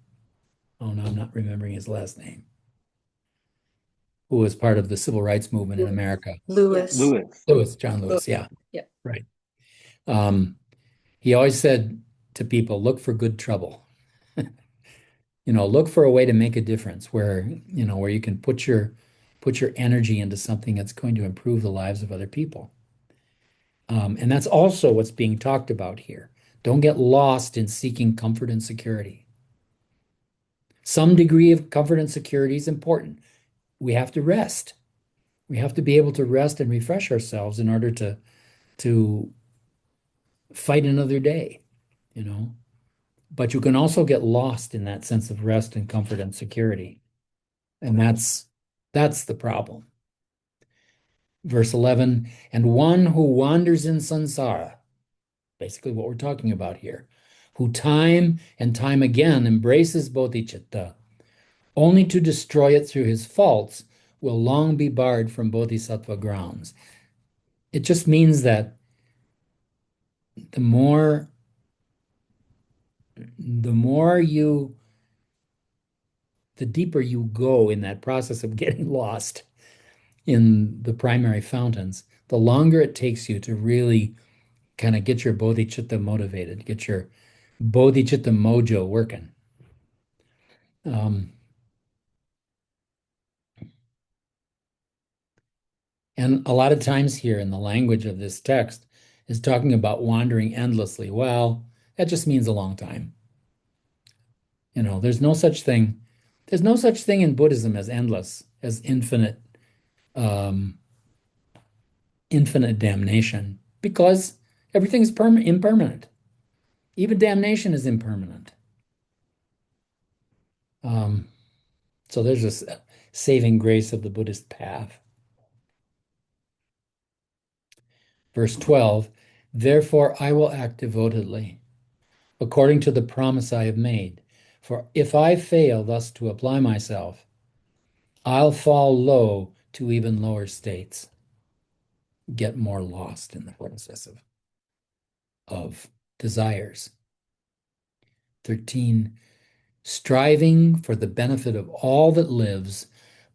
oh no, I'm not remembering his last name, who was part of the civil rights movement in America. Lewis. John Lewis, yeah. Yeah. Right. He always said to people, look for good trouble. Look for a way to make a difference where you can put your energy into something that's going to improve the lives of other people. And that's also what's being talked about here. Don't get lost in seeking comfort and security. Some degree of comfort and security is important. We have to rest. We have to be able to rest and refresh ourselves in order to fight another day, But you can also get lost in that sense of rest and comfort and security. And that's the problem. Verse 11, and one who wanders in samsara, basically what we're talking about here, who time and time again embraces bodhicitta, only to destroy it through his faults, will long be barred from bodhisattva grounds. It just means that the more you, the deeper you go in that process of getting lost in the primary fountains, the longer it takes you to really kind of get your bodhicitta motivated, get your bodhicitta mojo working. And a lot of times here in the language of this text is talking about wandering endlessly. Well, that just means a long time. You know, there's no such thing in Buddhism as endless, as um, infinite damnation, because everything's impermanent. Even damnation is impermanent. So there's this saving grace of the Buddhist path. Verse 12, therefore I will act devotedly, according to the promise I have made. For if I fail thus to apply myself, I'll fall low to even lower states, get more lost in the process of desires. 13, striving for the benefit of all that lives,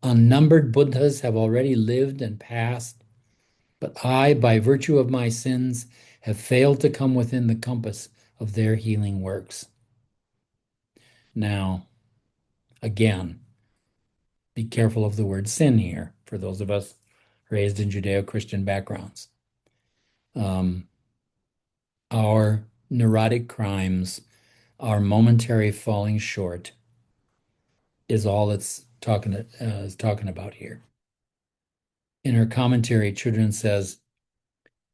unnumbered Buddhas have already lived and passed, but I, by virtue of my sins, have failed to come within the compass of their healing works. Now, again, be careful of the word sin here for those of us raised in Judeo-Christian backgrounds. Our neurotic crimes, our momentary falling short is all it's talking about here. In her commentary, Chudrin says,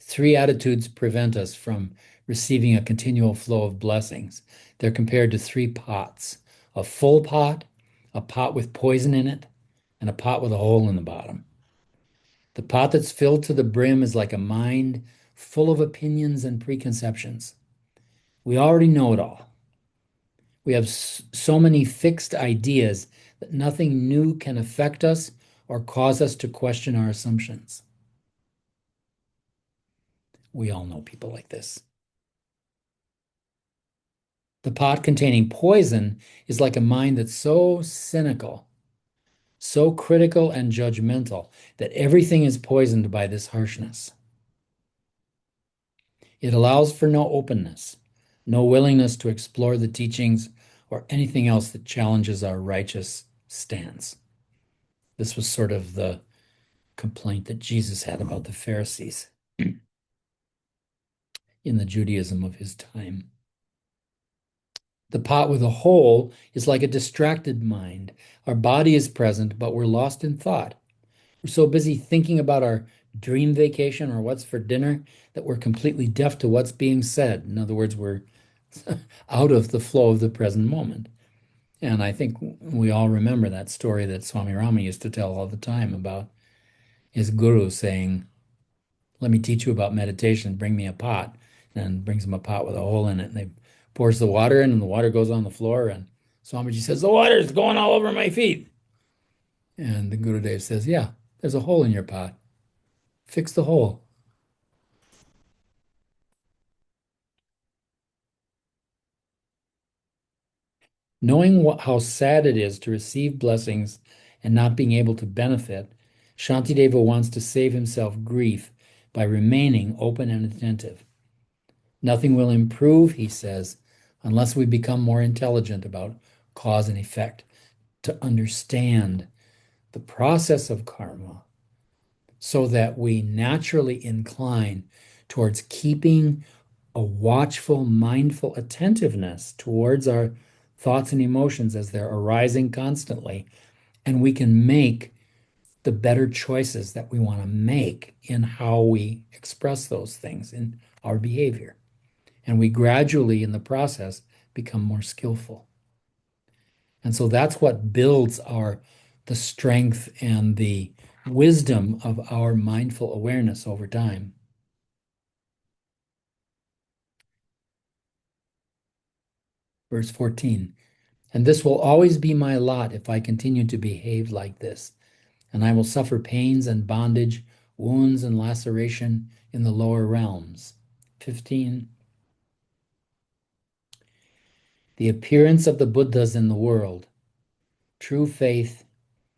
three attitudes prevent us from receiving a continual flow of blessings. They're compared to three pots: a full pot, a pot with poison in it, and a pot with a hole in the bottom. The pot that's filled to the brim is like a mind full of opinions and preconceptions. We already know it all. We have so many fixed ideas that nothing new can affect us or cause us to question our assumptions. We all know people like this. The pot containing poison is like a mind that's so cynical, so critical and judgmental that everything is poisoned by this harshness. It allows for no openness, no willingness to explore the teachings or anything else that challenges our righteous stance. This was sort of the complaint that Jesus had about the Pharisees in the Judaism of his time. The pot with a hole is like a distracted mind. Our body is present, but we're lost in thought. We're so busy thinking about our dream vacation or what's for dinner that we're completely deaf to what's being said. In other words, we're out of the flow of the present moment. And I think we all remember that story that Swami Rama used to tell all the time about his guru saying, let me teach you about meditation, bring me a pot, and brings him a pot with a hole in it. And they pours the water in and the water goes on the floor. And Swamiji says, the water is going all over my feet. And the Gurudev says, yeah, there's a hole in your pot. Fix the hole. Knowing how sad it is to receive blessings and not being able to benefit, Shantideva wants to save himself grief by remaining open and attentive. Nothing will improve, he says, unless we become more intelligent about cause and effect, to understand the process of karma so that we naturally incline towards keeping a watchful, mindful attentiveness towards our thoughts and emotions as they're arising constantly, and we can make the better choices that we want to make in how we express those things in our behavior. And we gradually, in the process, become more skillful. And so that's what builds the strength and the wisdom of our mindful awareness over time. Verse 14, and this will always be my lot if I continue to behave like this, and I will suffer pains and bondage, wounds and laceration in the lower realms. 15, the appearance of the Buddhas in the world, true faith,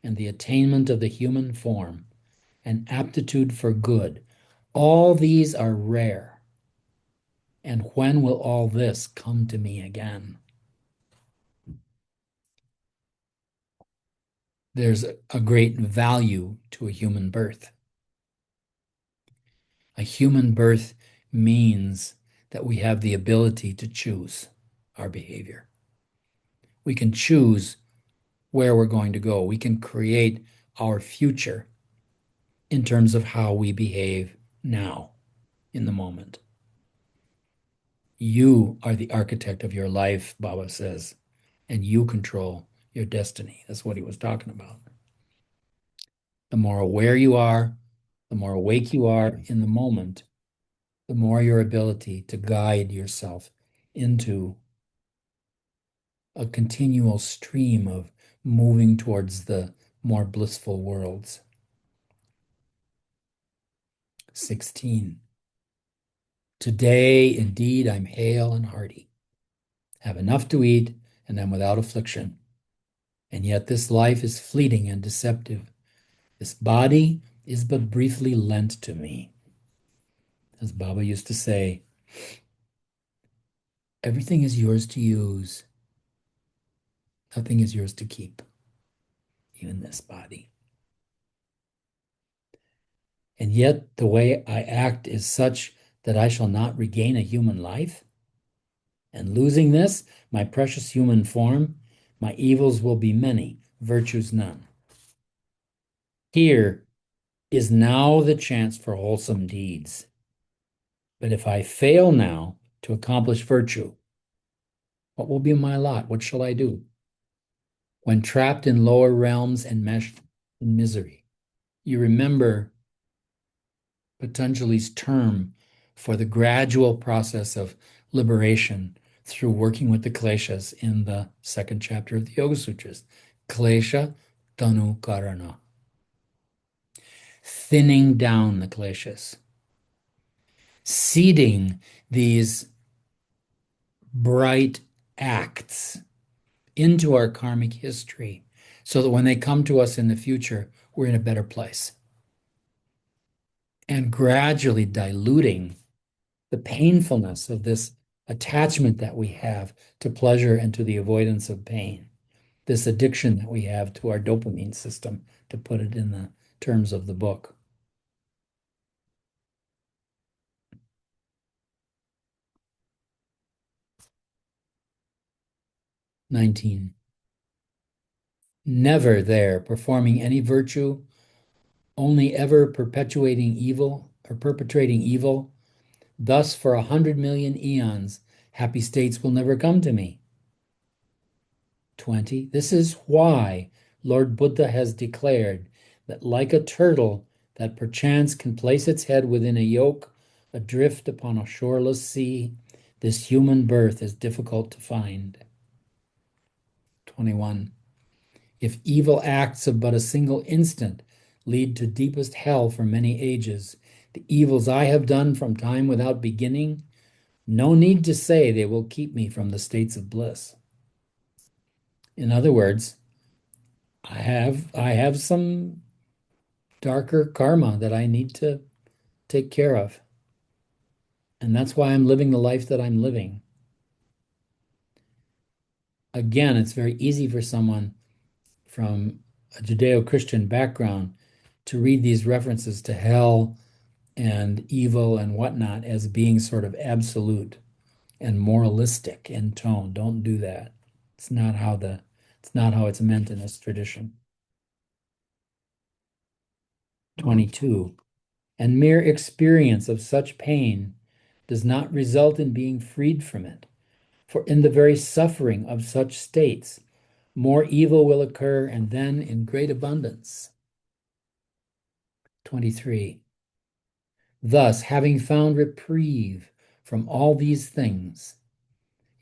and the attainment of the human form, and aptitude for good, all these are rare. And when will all this come to me again? There's a great value to a human birth. A human birth means that we have the ability to choose our behavior. We can choose where we're going to go. We can create our future in terms of how we behave now, in the moment. You are the architect of your life, Baba says, and you control your destiny. That's what he was talking about. The more aware you are, the more awake you are in the moment, the more your ability to guide yourself into a continual stream of moving towards the more blissful worlds. 16. Today, indeed, I'm hale and hearty, have enough to eat, and am without affliction. And yet this life is fleeting and deceptive. This body is but briefly lent to me. As Baba used to say, everything is yours to use. Nothing is yours to keep, even this body. And yet the way I act is such that I shall not regain a human life. And losing this, my precious human form, my evils will be many, virtues none. Here is now the chance for wholesome deeds. But if I fail now to accomplish virtue, what will be my lot? What shall I do? When trapped in lower realms and meshed in misery. You remember Patanjali's term for the gradual process of liberation through working with the kleshas in the second chapter of the Yoga Sutras. Klesha tanu karana. Thinning down the kleshas. Seeding these bright acts into our karmic history so that when they come to us in the future, we're in a better place. And gradually diluting the painfulness of this attachment that we have to pleasure and to the avoidance of pain, this addiction that we have to our dopamine system, to put it in the terms of the book. "19. Never there performing any virtue, only ever perpetuating evil or perpetrating evil. Thus, for 100 million eons, happy states will never come to me." 20. This is why Lord Buddha has declared that like a turtle that perchance can place its head within a yoke adrift upon a shoreless sea, this human birth is difficult to find. 21. If evil acts of but a single instant lead to deepest hell for many ages, the evils I have done from time without beginning, no need to say they will keep me from the states of bliss. In other words, I have some darker karma that I need to take care of. And that's why I'm living the life that I'm living. Again, it's very easy for someone from a Judeo-Christian background to read these references to hell and evil and whatnot as being sort of absolute and moralistic in tone. Don't do that. It's not how it's meant in this tradition. 22. And mere experience of such pain does not result in being freed from it. For in the very suffering of such states, more evil will occur, and then in great abundance. 23. Thus, having found reprieve from all these things,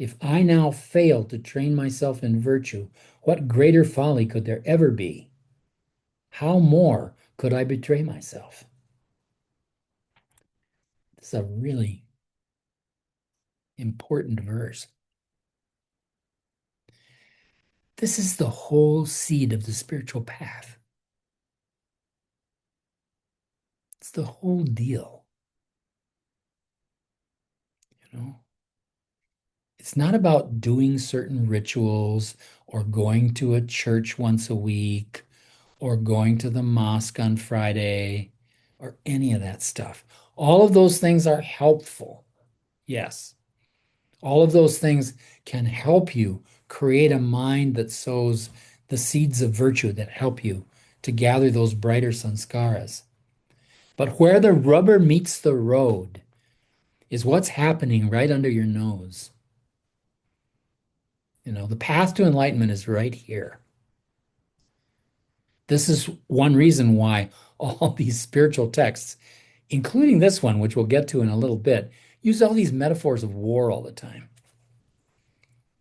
if I now fail to train myself in virtue, what greater folly could there ever be? How more could I betray myself? This is a really important verse. This is the whole seed of the spiritual path. It's the whole deal. You know, it's not about doing certain rituals or going to a church once a week or going to the mosque on Friday or any of that stuff. All of those things are helpful. Yes. All of those things can help you create a mind that sows the seeds of virtue that help you to gather those brighter sanskaras. But where the rubber meets the road is what's happening right under your nose. You know, the path to enlightenment is right here. This is one reason why all these spiritual texts, including this one, which we'll get to in a little bit, use all these metaphors of war all the time.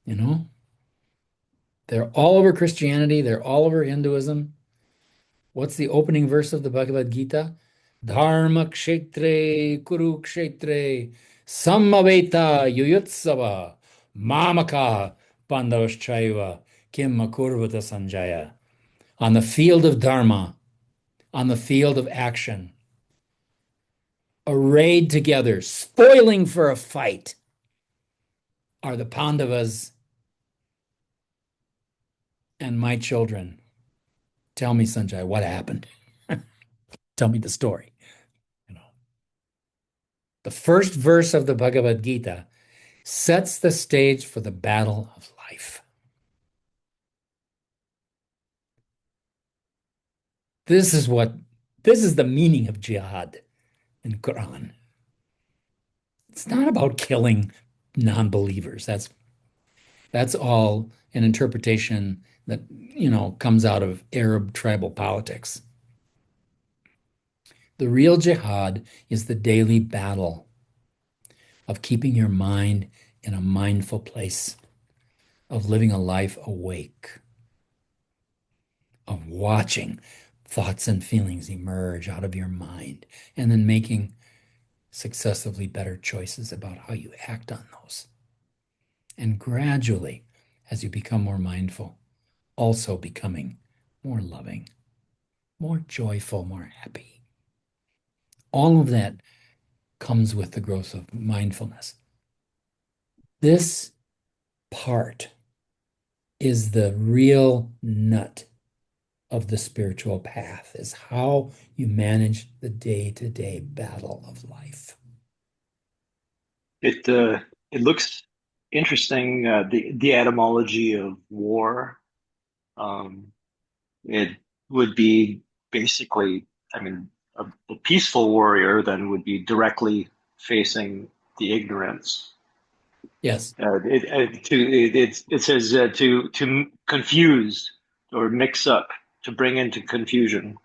You know, they're all over Christianity, they're all over Hinduism. What's the opening verse of the Bhagavad Gita? Dharma kshetre kuru kshetre samaveta yuyutsava mamaka pandavaschaiva kim makurvata sanjaya. On the field of Dharma, on the field of action, arrayed together, spoiling for a fight, are the Pandavas and my children. Tell me, Sanjay, what happened? Tell me the story. You know, the first verse of the Bhagavad Gita sets the stage for the battle of life. This is the meaning of jihad in Quran. It's not about killing non-believers. That's all an interpretation that, you know, comes out of Arab tribal politics. The real jihad is the daily battle of keeping your mind in a mindful place, of living a life awake, of watching thoughts and feelings emerge out of your mind, and then making successively better choices about how you act on those. And gradually, as you become more mindful, also becoming more loving, more joyful, more happy. All of that comes with the growth of mindfulness. This part is the real nut of the spiritual path, is how you manage the day-to-day battle of life. It looks interesting. The etymology of war. It would be basically, I mean, a peaceful warrior then would be directly facing the ignorance. Yes. It says to confuse or mix up, to bring into confusion,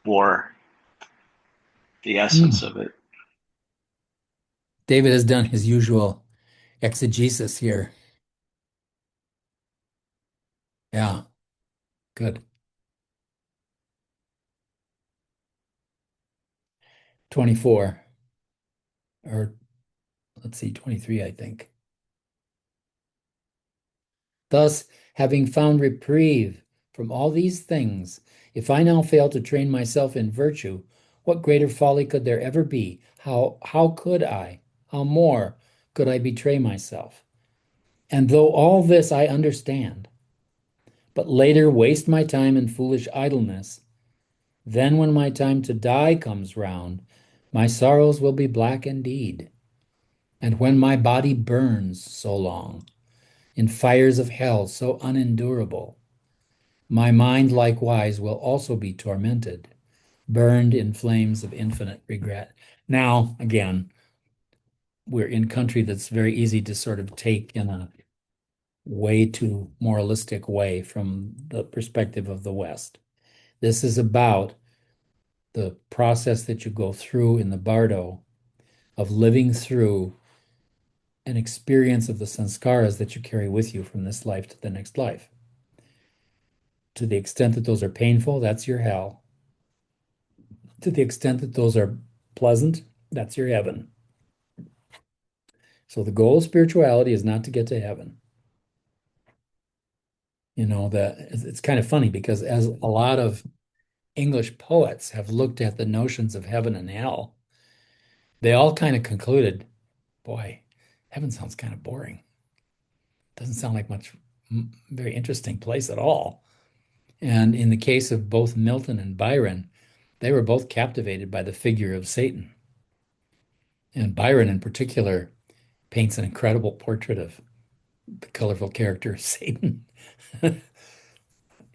war, the essence of it. David has done his usual exegesis here. Yeah, good. 24, or let's see, 23, I think. Thus, having found reprieve from all these things, if I now fail to train myself in virtue, what greater folly could there ever be? How could I? How more could I betray myself? And though all this I understand, but later waste my time in foolish idleness, then when my time to die comes round, my sorrows will be black indeed. And when my body burns so long, in fires of hell so unendurable, my mind likewise will also be tormented, burned in flames of infinite regret. Now, again, we're in country that's very easy to sort of take in a way too moralistic way from the perspective of the West. This is about the process that you go through in the bardo of living through an experience of the sanskaras that you carry with you from this life to the next life. To the extent that those are painful, that's your hell. To the extent that those are pleasant, that's your heaven. So the goal of spirituality is not to get to heaven. That it's kind of funny because as a lot of English poets have looked at the notions of heaven and hell, they all kind of concluded, boy, heaven sounds kind of boring. Doesn't sound like much very interesting place at all. And in the case of both Milton and Byron, they were both captivated by the figure of Satan. And Byron in particular paints an incredible portrait of the colorful character Satan.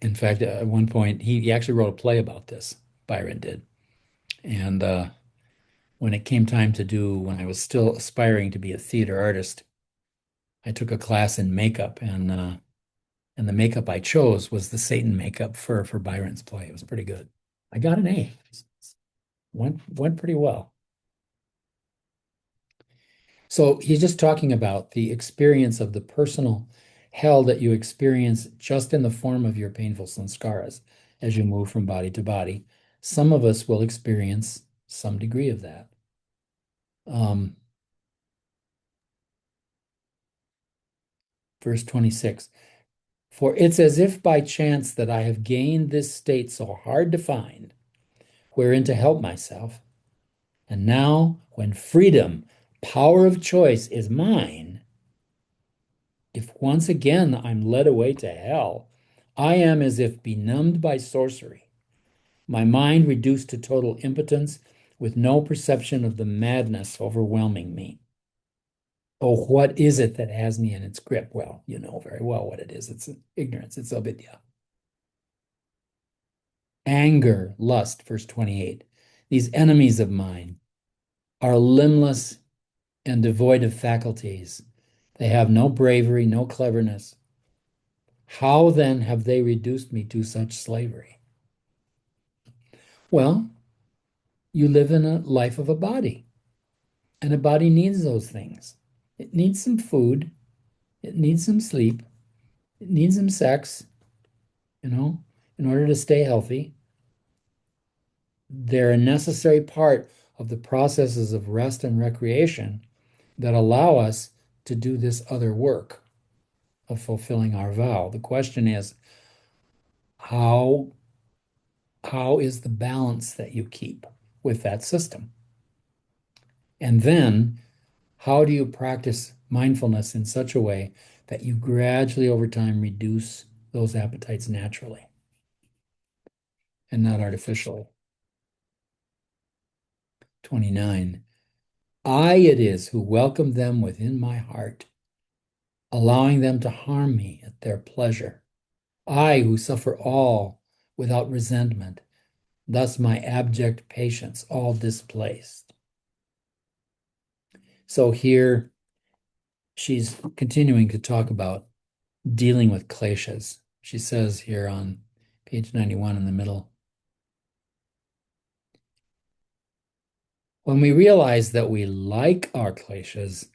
In fact, at one point, he actually wrote a play about this, Byron did. And when it came time when I was still aspiring to be a theater artist, I took a class in makeup, and the makeup I chose was the Satan makeup for Byron's play. It was pretty good. I got an A. Went pretty well. So he's just talking about the experience of the personal hell that you experience just in the form of your painful sanskaras as you move from body to body. Some of us will experience some degree of that. Verse 26, for it's as if by chance that I have gained this state so hard to find, wherein to help myself. And now, when freedom, power of choice is mine, if once again I'm led away to hell, I am as if benumbed by sorcery, my mind reduced to total impotence, with no perception of the madness overwhelming me. Oh, what is it that has me in its grip? Well, you know very well what it is. It's ignorance, it's avidya. Anger, lust, verse 28. These enemies of mine are limbless and devoid of faculties. They have no bravery, no cleverness. How then have they reduced me to such slavery? Well, you live in a life of a body, and a body needs those things. It needs some food, it needs some sleep, it needs some sex, in order to stay healthy. They're a necessary part of the processes of rest and recreation that allow us to do this other work of fulfilling our vow. The question is, how is the balance that you keep with that system? And then, how do you practice mindfulness in such a way that you gradually over time reduce those appetites naturally and not artificially? 29. I it is who welcome them within my heart, allowing them to harm me at their pleasure. I who suffer all without resentment, thus my abject patience all displaced. So here she's continuing to talk about dealing with kleshas. She says here on page 91 in the middle, when we realize that we like our kleshas,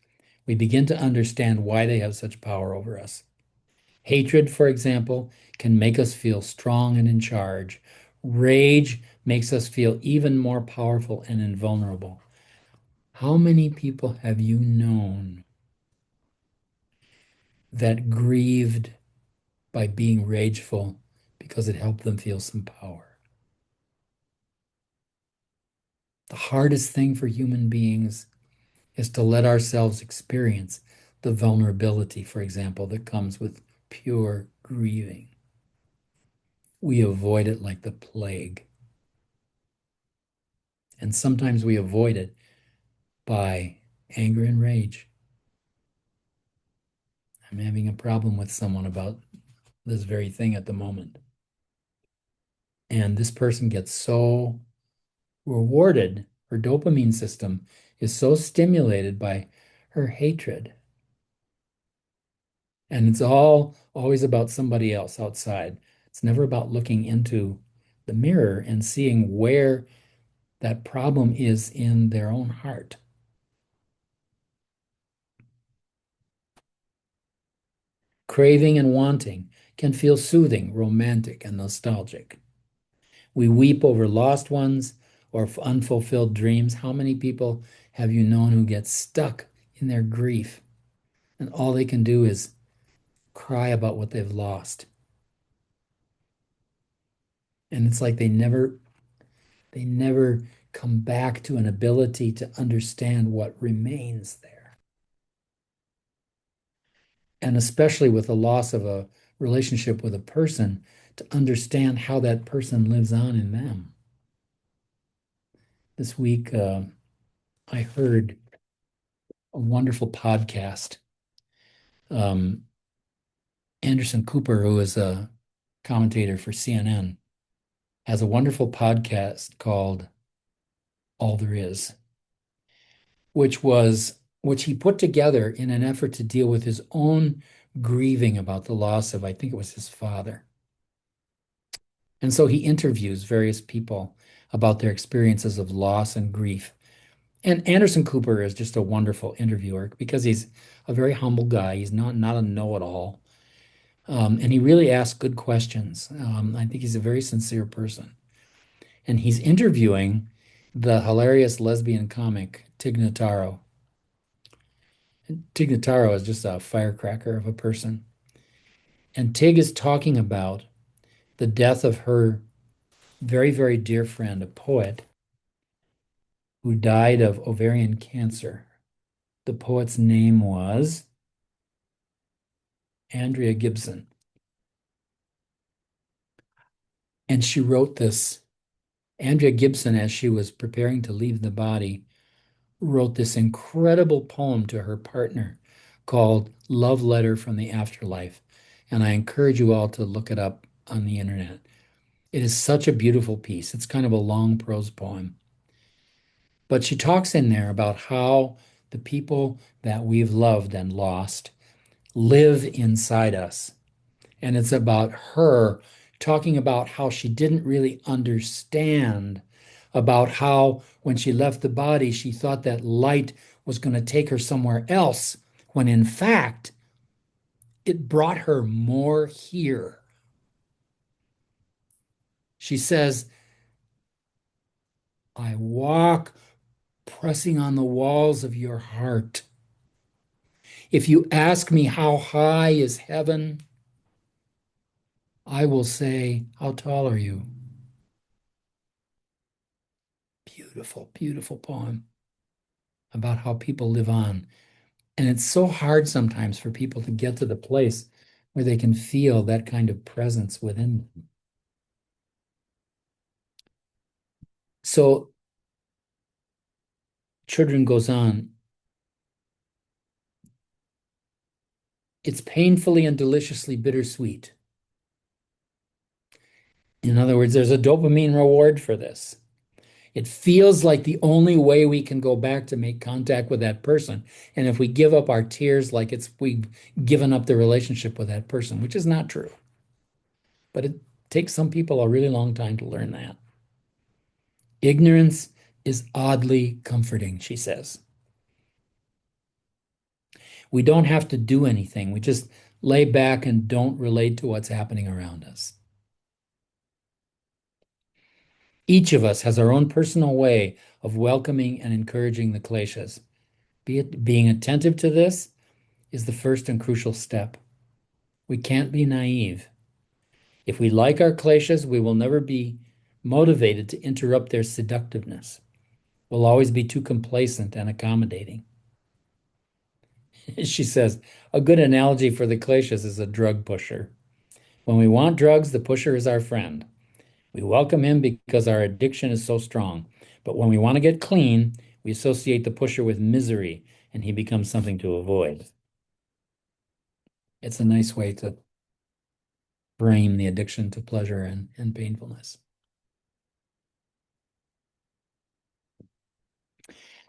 we begin to understand why they have such power over us. Hatred, for example, can make us feel strong and in charge. Rage makes us feel even more powerful and invulnerable. How many people have you known that grieved by being rageful because it helped them feel some power? The hardest thing for human beings is to let ourselves experience the vulnerability, for example, that comes with pure grieving. We avoid it like the plague. And sometimes we avoid it by anger and rage. I'm having a problem with someone about this very thing at the moment. And this person gets so rewarded, her dopamine system is so stimulated by her hatred. And it's always about somebody else outside. It's never about looking into the mirror and seeing where That problem is in their own heart. Craving and wanting can feel soothing, romantic, and nostalgic. We weep over lost ones or unfulfilled dreams. How many people have you known who get stuck in their grief and all they can do is cry about what they've lost? And it's like they never come back to an ability to understand what remains there. And especially with the loss of a relationship with a person, to understand how that person lives on in them. This week, I heard a wonderful podcast. Anderson Cooper, who is a commentator for CNN, has a wonderful podcast called All There Is, which he put together in an effort to deal with his own grieving about the loss of, I think it was his father. And so he interviews various people about their experiences of loss and grief. And Anderson Cooper is just a wonderful interviewer because he's a very humble guy. He's not a know-it-all. And he really asks good questions. I think he's a very sincere person. And he's interviewing the hilarious lesbian comic Tig Notaro. Tig Notaro is just a firecracker of a person. And Tig is talking about the death of her very, very dear friend, a poet who died of ovarian cancer. The poet's name was Andrea Gibson. And she wrote this. Andrea Gibson, as she was preparing to leave the body, wrote this incredible poem to her partner called Love Letter from the Afterlife. And I encourage you all to look it up on the internet. It is such a beautiful piece. It's kind of a long prose poem. But she talks in there about how the people that we've loved and lost live inside us. And it's about her talking about how she didn't really understand about how when she left the body, she thought that light was going to take her somewhere else, when in fact, it brought her more here. She says, I walk pressing on the walls of your heart. If you ask me how high is heaven, I will say, how tall are you? Beautiful, beautiful poem about how people live on. And it's so hard sometimes for people to get to the place where they can feel that kind of presence within them. So Children goes on, it's painfully and deliciously bittersweet. In other words, there's a dopamine reward for this. It feels like the only way we can go back to make contact with that person. And if we give up our tears, like we've given up the relationship with that person, which is not true. But it takes some people a really long time to learn that. Ignorance is oddly comforting, she says. We don't have to do anything. We just lay back and don't relate to what's happening around us. Each of us has our own personal way of welcoming and encouraging the kleshas. Being attentive to this is the first and crucial step. We can't be naive. If we like our kleshas, we will never be motivated to interrupt their seductiveness. We'll always be too complacent and accommodating. She says, a good analogy for the kleshas is a drug pusher. When we want drugs, the pusher is our friend. We welcome him because our addiction is so strong. But when we want to get clean, we associate the pusher with misery, and he becomes something to avoid. It's a nice way to frame the addiction to pleasure and painfulness.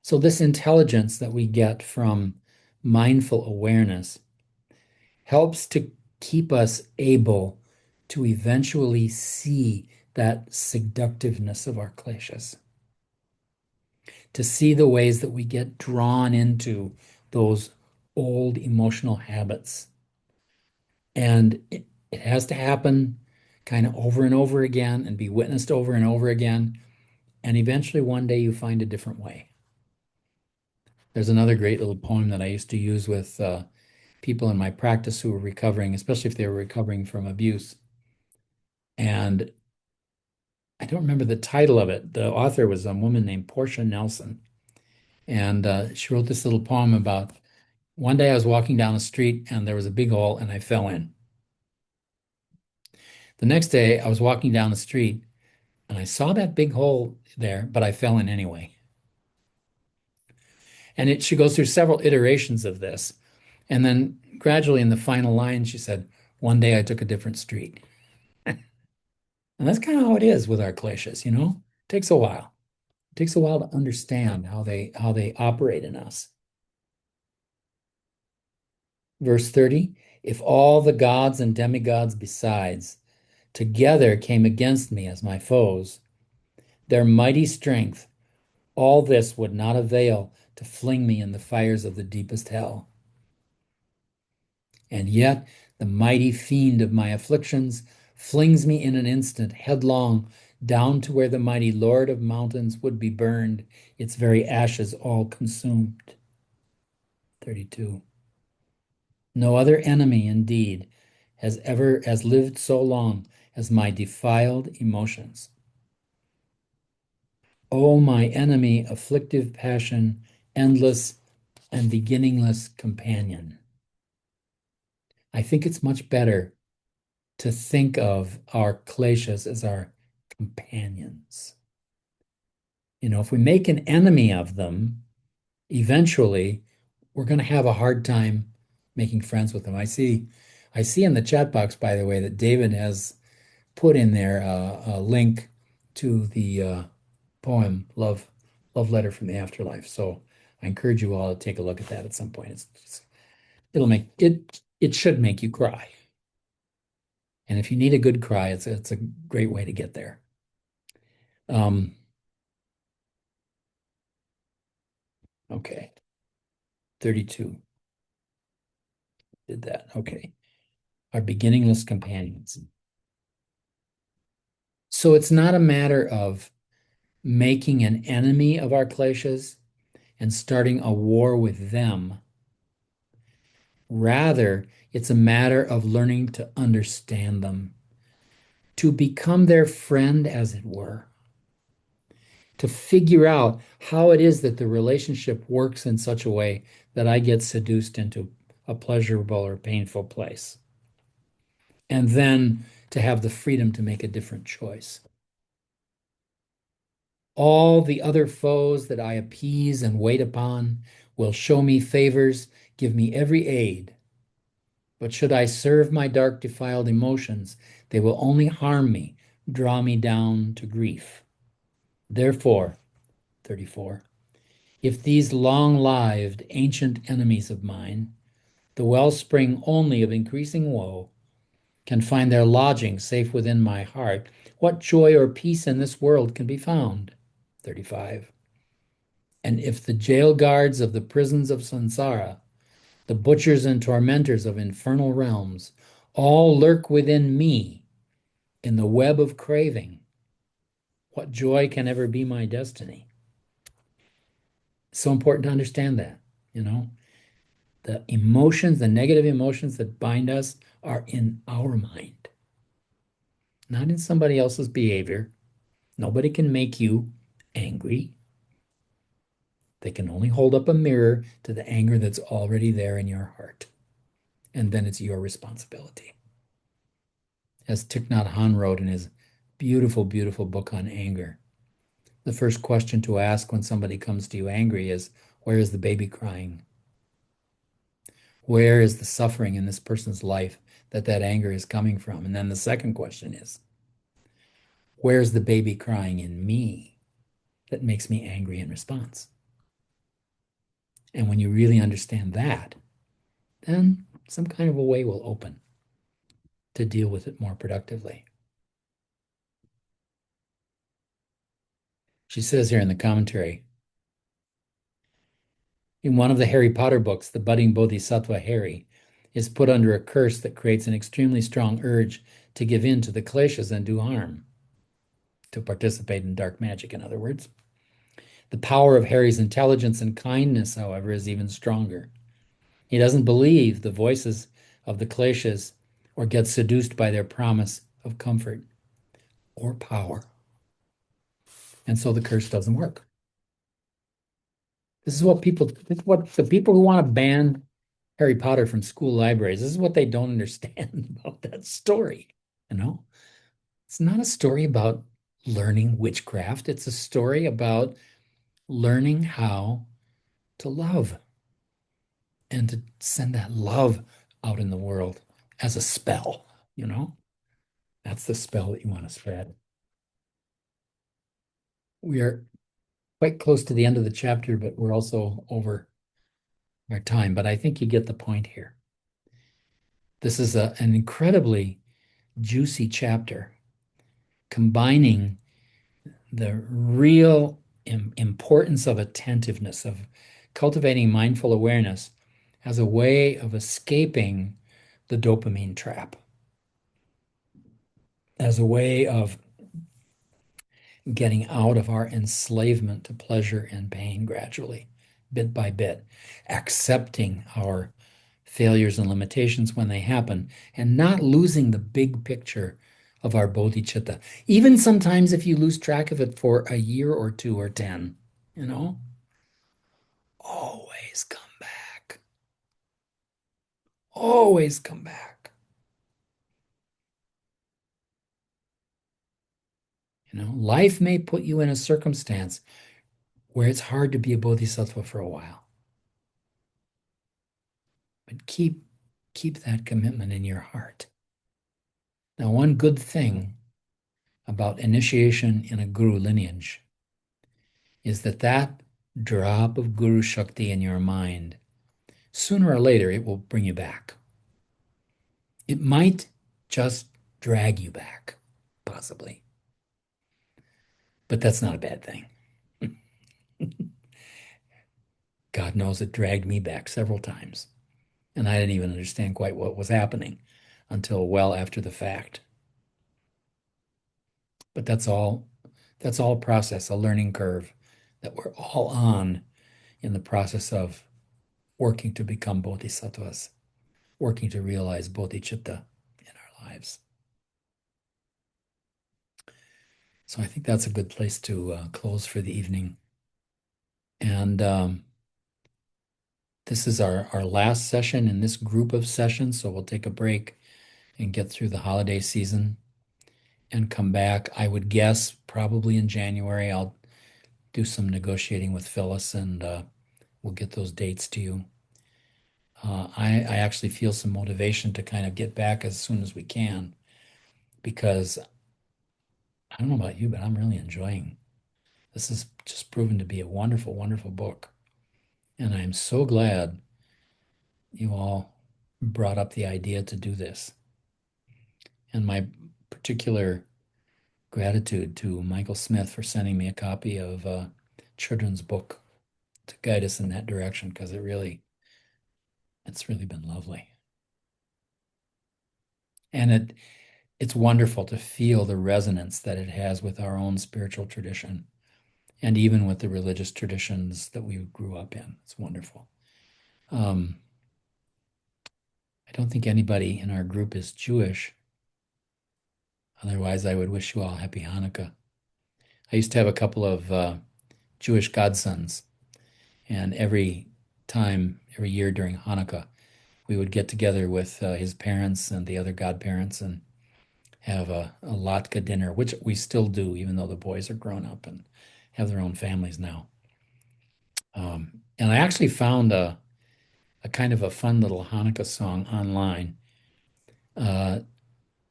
So this intelligence that we get from mindful awareness helps to keep us able to eventually see that seductiveness of our kleshas. to see the ways that we get drawn into those old emotional habits. And it has to happen kind of over and over again and be witnessed over and over again. And eventually one day you find a different way. There's another great little poem that I used to use with people in my practice who were recovering, especially if they were recovering from abuse. And I don't remember the title of it. The author was a woman named Portia Nelson. And she wrote this little poem about one day I was walking down the street and there was a big hole and I fell in. The next day I was walking down the street and I saw that big hole there, but I fell in anyway. And she goes through several iterations of this. And then gradually in the final line, she said, one day I took a different street. And that's kind of how it is with our kleshas, you know? It takes a while. It takes a while to understand how they operate in us. Verse 30, if all the gods and demigods besides together came against me as my foes, their mighty strength, all this would not avail to fling me in the fires of the deepest hell. And yet the mighty fiend of my afflictions flings me in an instant headlong down to where the mighty Lord of mountains would be burned, its very ashes all consumed. 32. No other enemy, indeed, has lived so long as my defiled emotions. O my enemy, afflictive passion, endless and beginningless companion. I think it's much better to think of our kleshas as our companions. You know, if we make an enemy of them, eventually we're going to have a hard time making friends with them. I see in the chat box, by the way, that David has put in there a link to the poem Love Letter from the Afterlife. So I encourage you all to take a look at that at some point. It should make you cry. And if you need a good cry, it's a great way to get there. Okay. 32. Did that. Okay. Our beginningless companions. So it's not a matter of making an enemy of our kleshas and starting a war with them. Rather, it's a matter of learning to understand them, to become their friend, as it were, to figure out how it is that the relationship works in such a way that I get seduced into a pleasurable or painful place. And then to have the freedom to make a different choice. All the other foes that I appease and wait upon will show me favors, give me every aid. But should I serve my dark, defiled emotions, they will only harm me, draw me down to grief. Therefore, 34, if these long-lived ancient enemies of mine, the wellspring only of increasing woe, can find their lodging safe within my heart, what joy or peace in this world can be found? 35. And if the jail guards of the prisons of samsara, the butchers and tormentors of infernal realms, all lurk within me in the web of craving, what joy can ever be my destiny? It's so important to understand that, you know. The emotions, the negative emotions that bind us are in our mind, not in somebody else's behavior. Nobody can make you angry. They can only hold up a mirror to the anger that's already there in your heart. And then it's your responsibility. As Thich Nhat Hanh wrote in his beautiful, beautiful book on anger, the first question to ask when somebody comes to you angry is, where is the baby crying? Where is the suffering in this person's life that anger is coming from? And then the second question is, where's the baby crying in me that makes me angry in response? And when you really understand that, then some kind of a way will open to deal with it more productively. She says here in the commentary, In one of the Harry Potter books, the budding Bodhisattva Harry is put under a curse that creates an extremely strong urge to give in to the kleshas and do harm, to participate in dark magic, in other words. The power of Harry's intelligence and kindness, however, is even stronger. He doesn't believe the voices of the kleshas or get seduced by their promise of comfort or power. And so the curse doesn't work. This is what the people who want to ban Harry Potter from school libraries, this is what they don't understand about that story. It's not a story about learning witchcraft. It's a story about learning how to love and to send that love out in the world as a spell. That's the spell that you want to spread. We are quite close to the end of the chapter, but we're also over our time. But I think you get the point here. This is an incredibly juicy chapter, combining the real importance of attentiveness, of cultivating mindful awareness as a way of escaping the dopamine trap, as a way of getting out of our enslavement to pleasure and pain gradually, bit by bit, accepting our failures and limitations when they happen, and not losing the big picture of our bodhicitta. Even sometimes if you lose track of it for a year or 2 or 10, always come back. Always come back. Life may put you in a circumstance where it's hard to be a bodhisattva for a while. But keep that commitment in your heart. Now, one good thing about initiation in a guru lineage is that drop of guru shakti in your mind, sooner or later, it will bring you back. It might just drag you back, possibly. But that's not a bad thing. God knows it dragged me back several times. And I didn't even understand quite what was happening until well after the fact. But that's all a process, a learning curve that we're all on in the process of working to become bodhisattvas, working to realize bodhicitta in our lives. So I think that's a good place to close for the evening. And this is our last session in this group of sessions, so we'll take a break and get through the holiday season and come back. I would guess probably in January. I'll do some negotiating with Phyllis and we'll get those dates to you. I actually feel some motivation to kind of get back as soon as we can, because I don't know about you, but I'm really enjoying this. Has just proven to be a wonderful, wonderful book. And I'm so glad you all brought up the idea to do this. And my particular gratitude to Michael Smith for sending me a copy of a children's book to guide us in that direction, because it's really been lovely. And it's wonderful to feel the resonance that it has with our own spiritual tradition and even with the religious traditions that we grew up in. It's wonderful. I don't think anybody in our group is Jewish. Otherwise, I would wish you all happy Hanukkah. I used to have a couple of Jewish godsons, and every year during Hanukkah, we would get together with his parents and the other godparents and have a latke dinner, which we still do, even though the boys are grown up and have their own families now. And I actually found a kind of a fun little Hanukkah song online.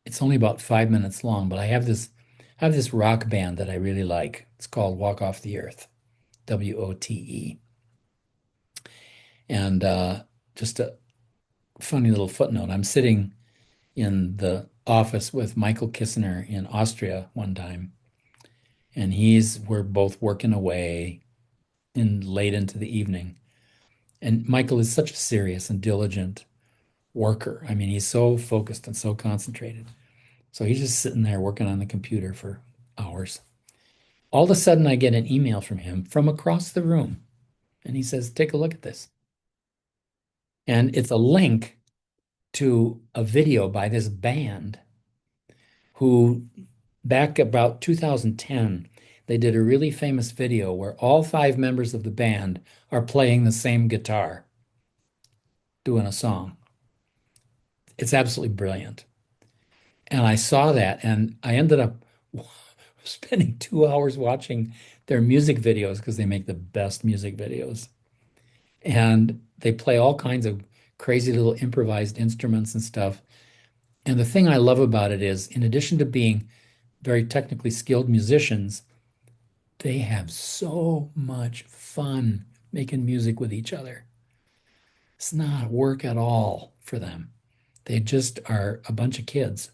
It's only about 5 minutes long, but I have this rock band that I really like. It's called Walk Off the Earth, WOTE. And just a funny little footnote. I'm sitting in the office with Michael Kissner in Austria one time, and we're both working away late into the evening. And Michael is such a serious and diligent worker. I mean, he's so focused and so concentrated. So he's just sitting there working on the computer for hours. All of a sudden, I get an email from him from across the room. And he says, take a look at this. And it's a link to a video by this band who, back about 2010, they did a really famous video where all 5 members of the band are playing the same guitar, doing a song. It's absolutely brilliant. And I saw that and I ended up spending 2 hours watching their music videos because they make the best music videos. And they play all kinds of crazy little improvised instruments and stuff. And the thing I love about it is, in addition to being very technically skilled musicians, they have so much fun making music with each other. It's not work at all for them. They just are a bunch of kids.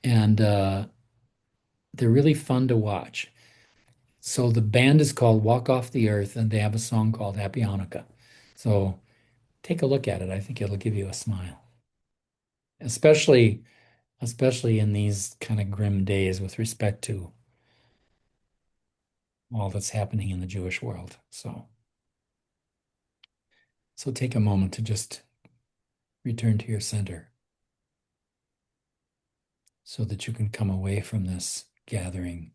And they're really fun to watch. So the band is called Walk Off the Earth, and they have a song called Happy Hanukkah. So take a look at it. I think it'll give you a smile, especially in these kind of grim days with respect to all that's happening in the Jewish world. So take a moment to just return to your center so that you can come away from this gathering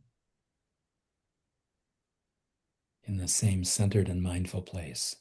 in the same centered and mindful place.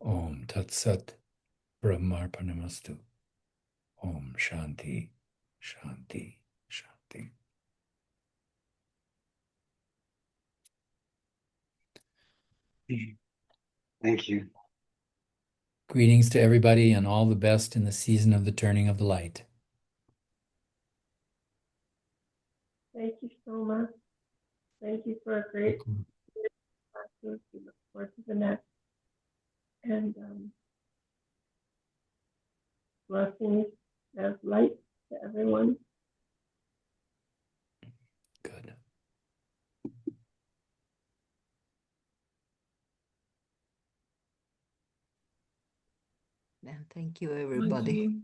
Om Tat Sat Brahmarpanamastu. Om Shanti, Shanti, Shanti. Thank you. Greetings to everybody and all the best in the season of the turning of the light. Thank you so much. Thank you for a great practice. We look forward to the next. And blessings of light to everyone. Good. And thank you, everybody.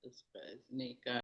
This guy's Nika.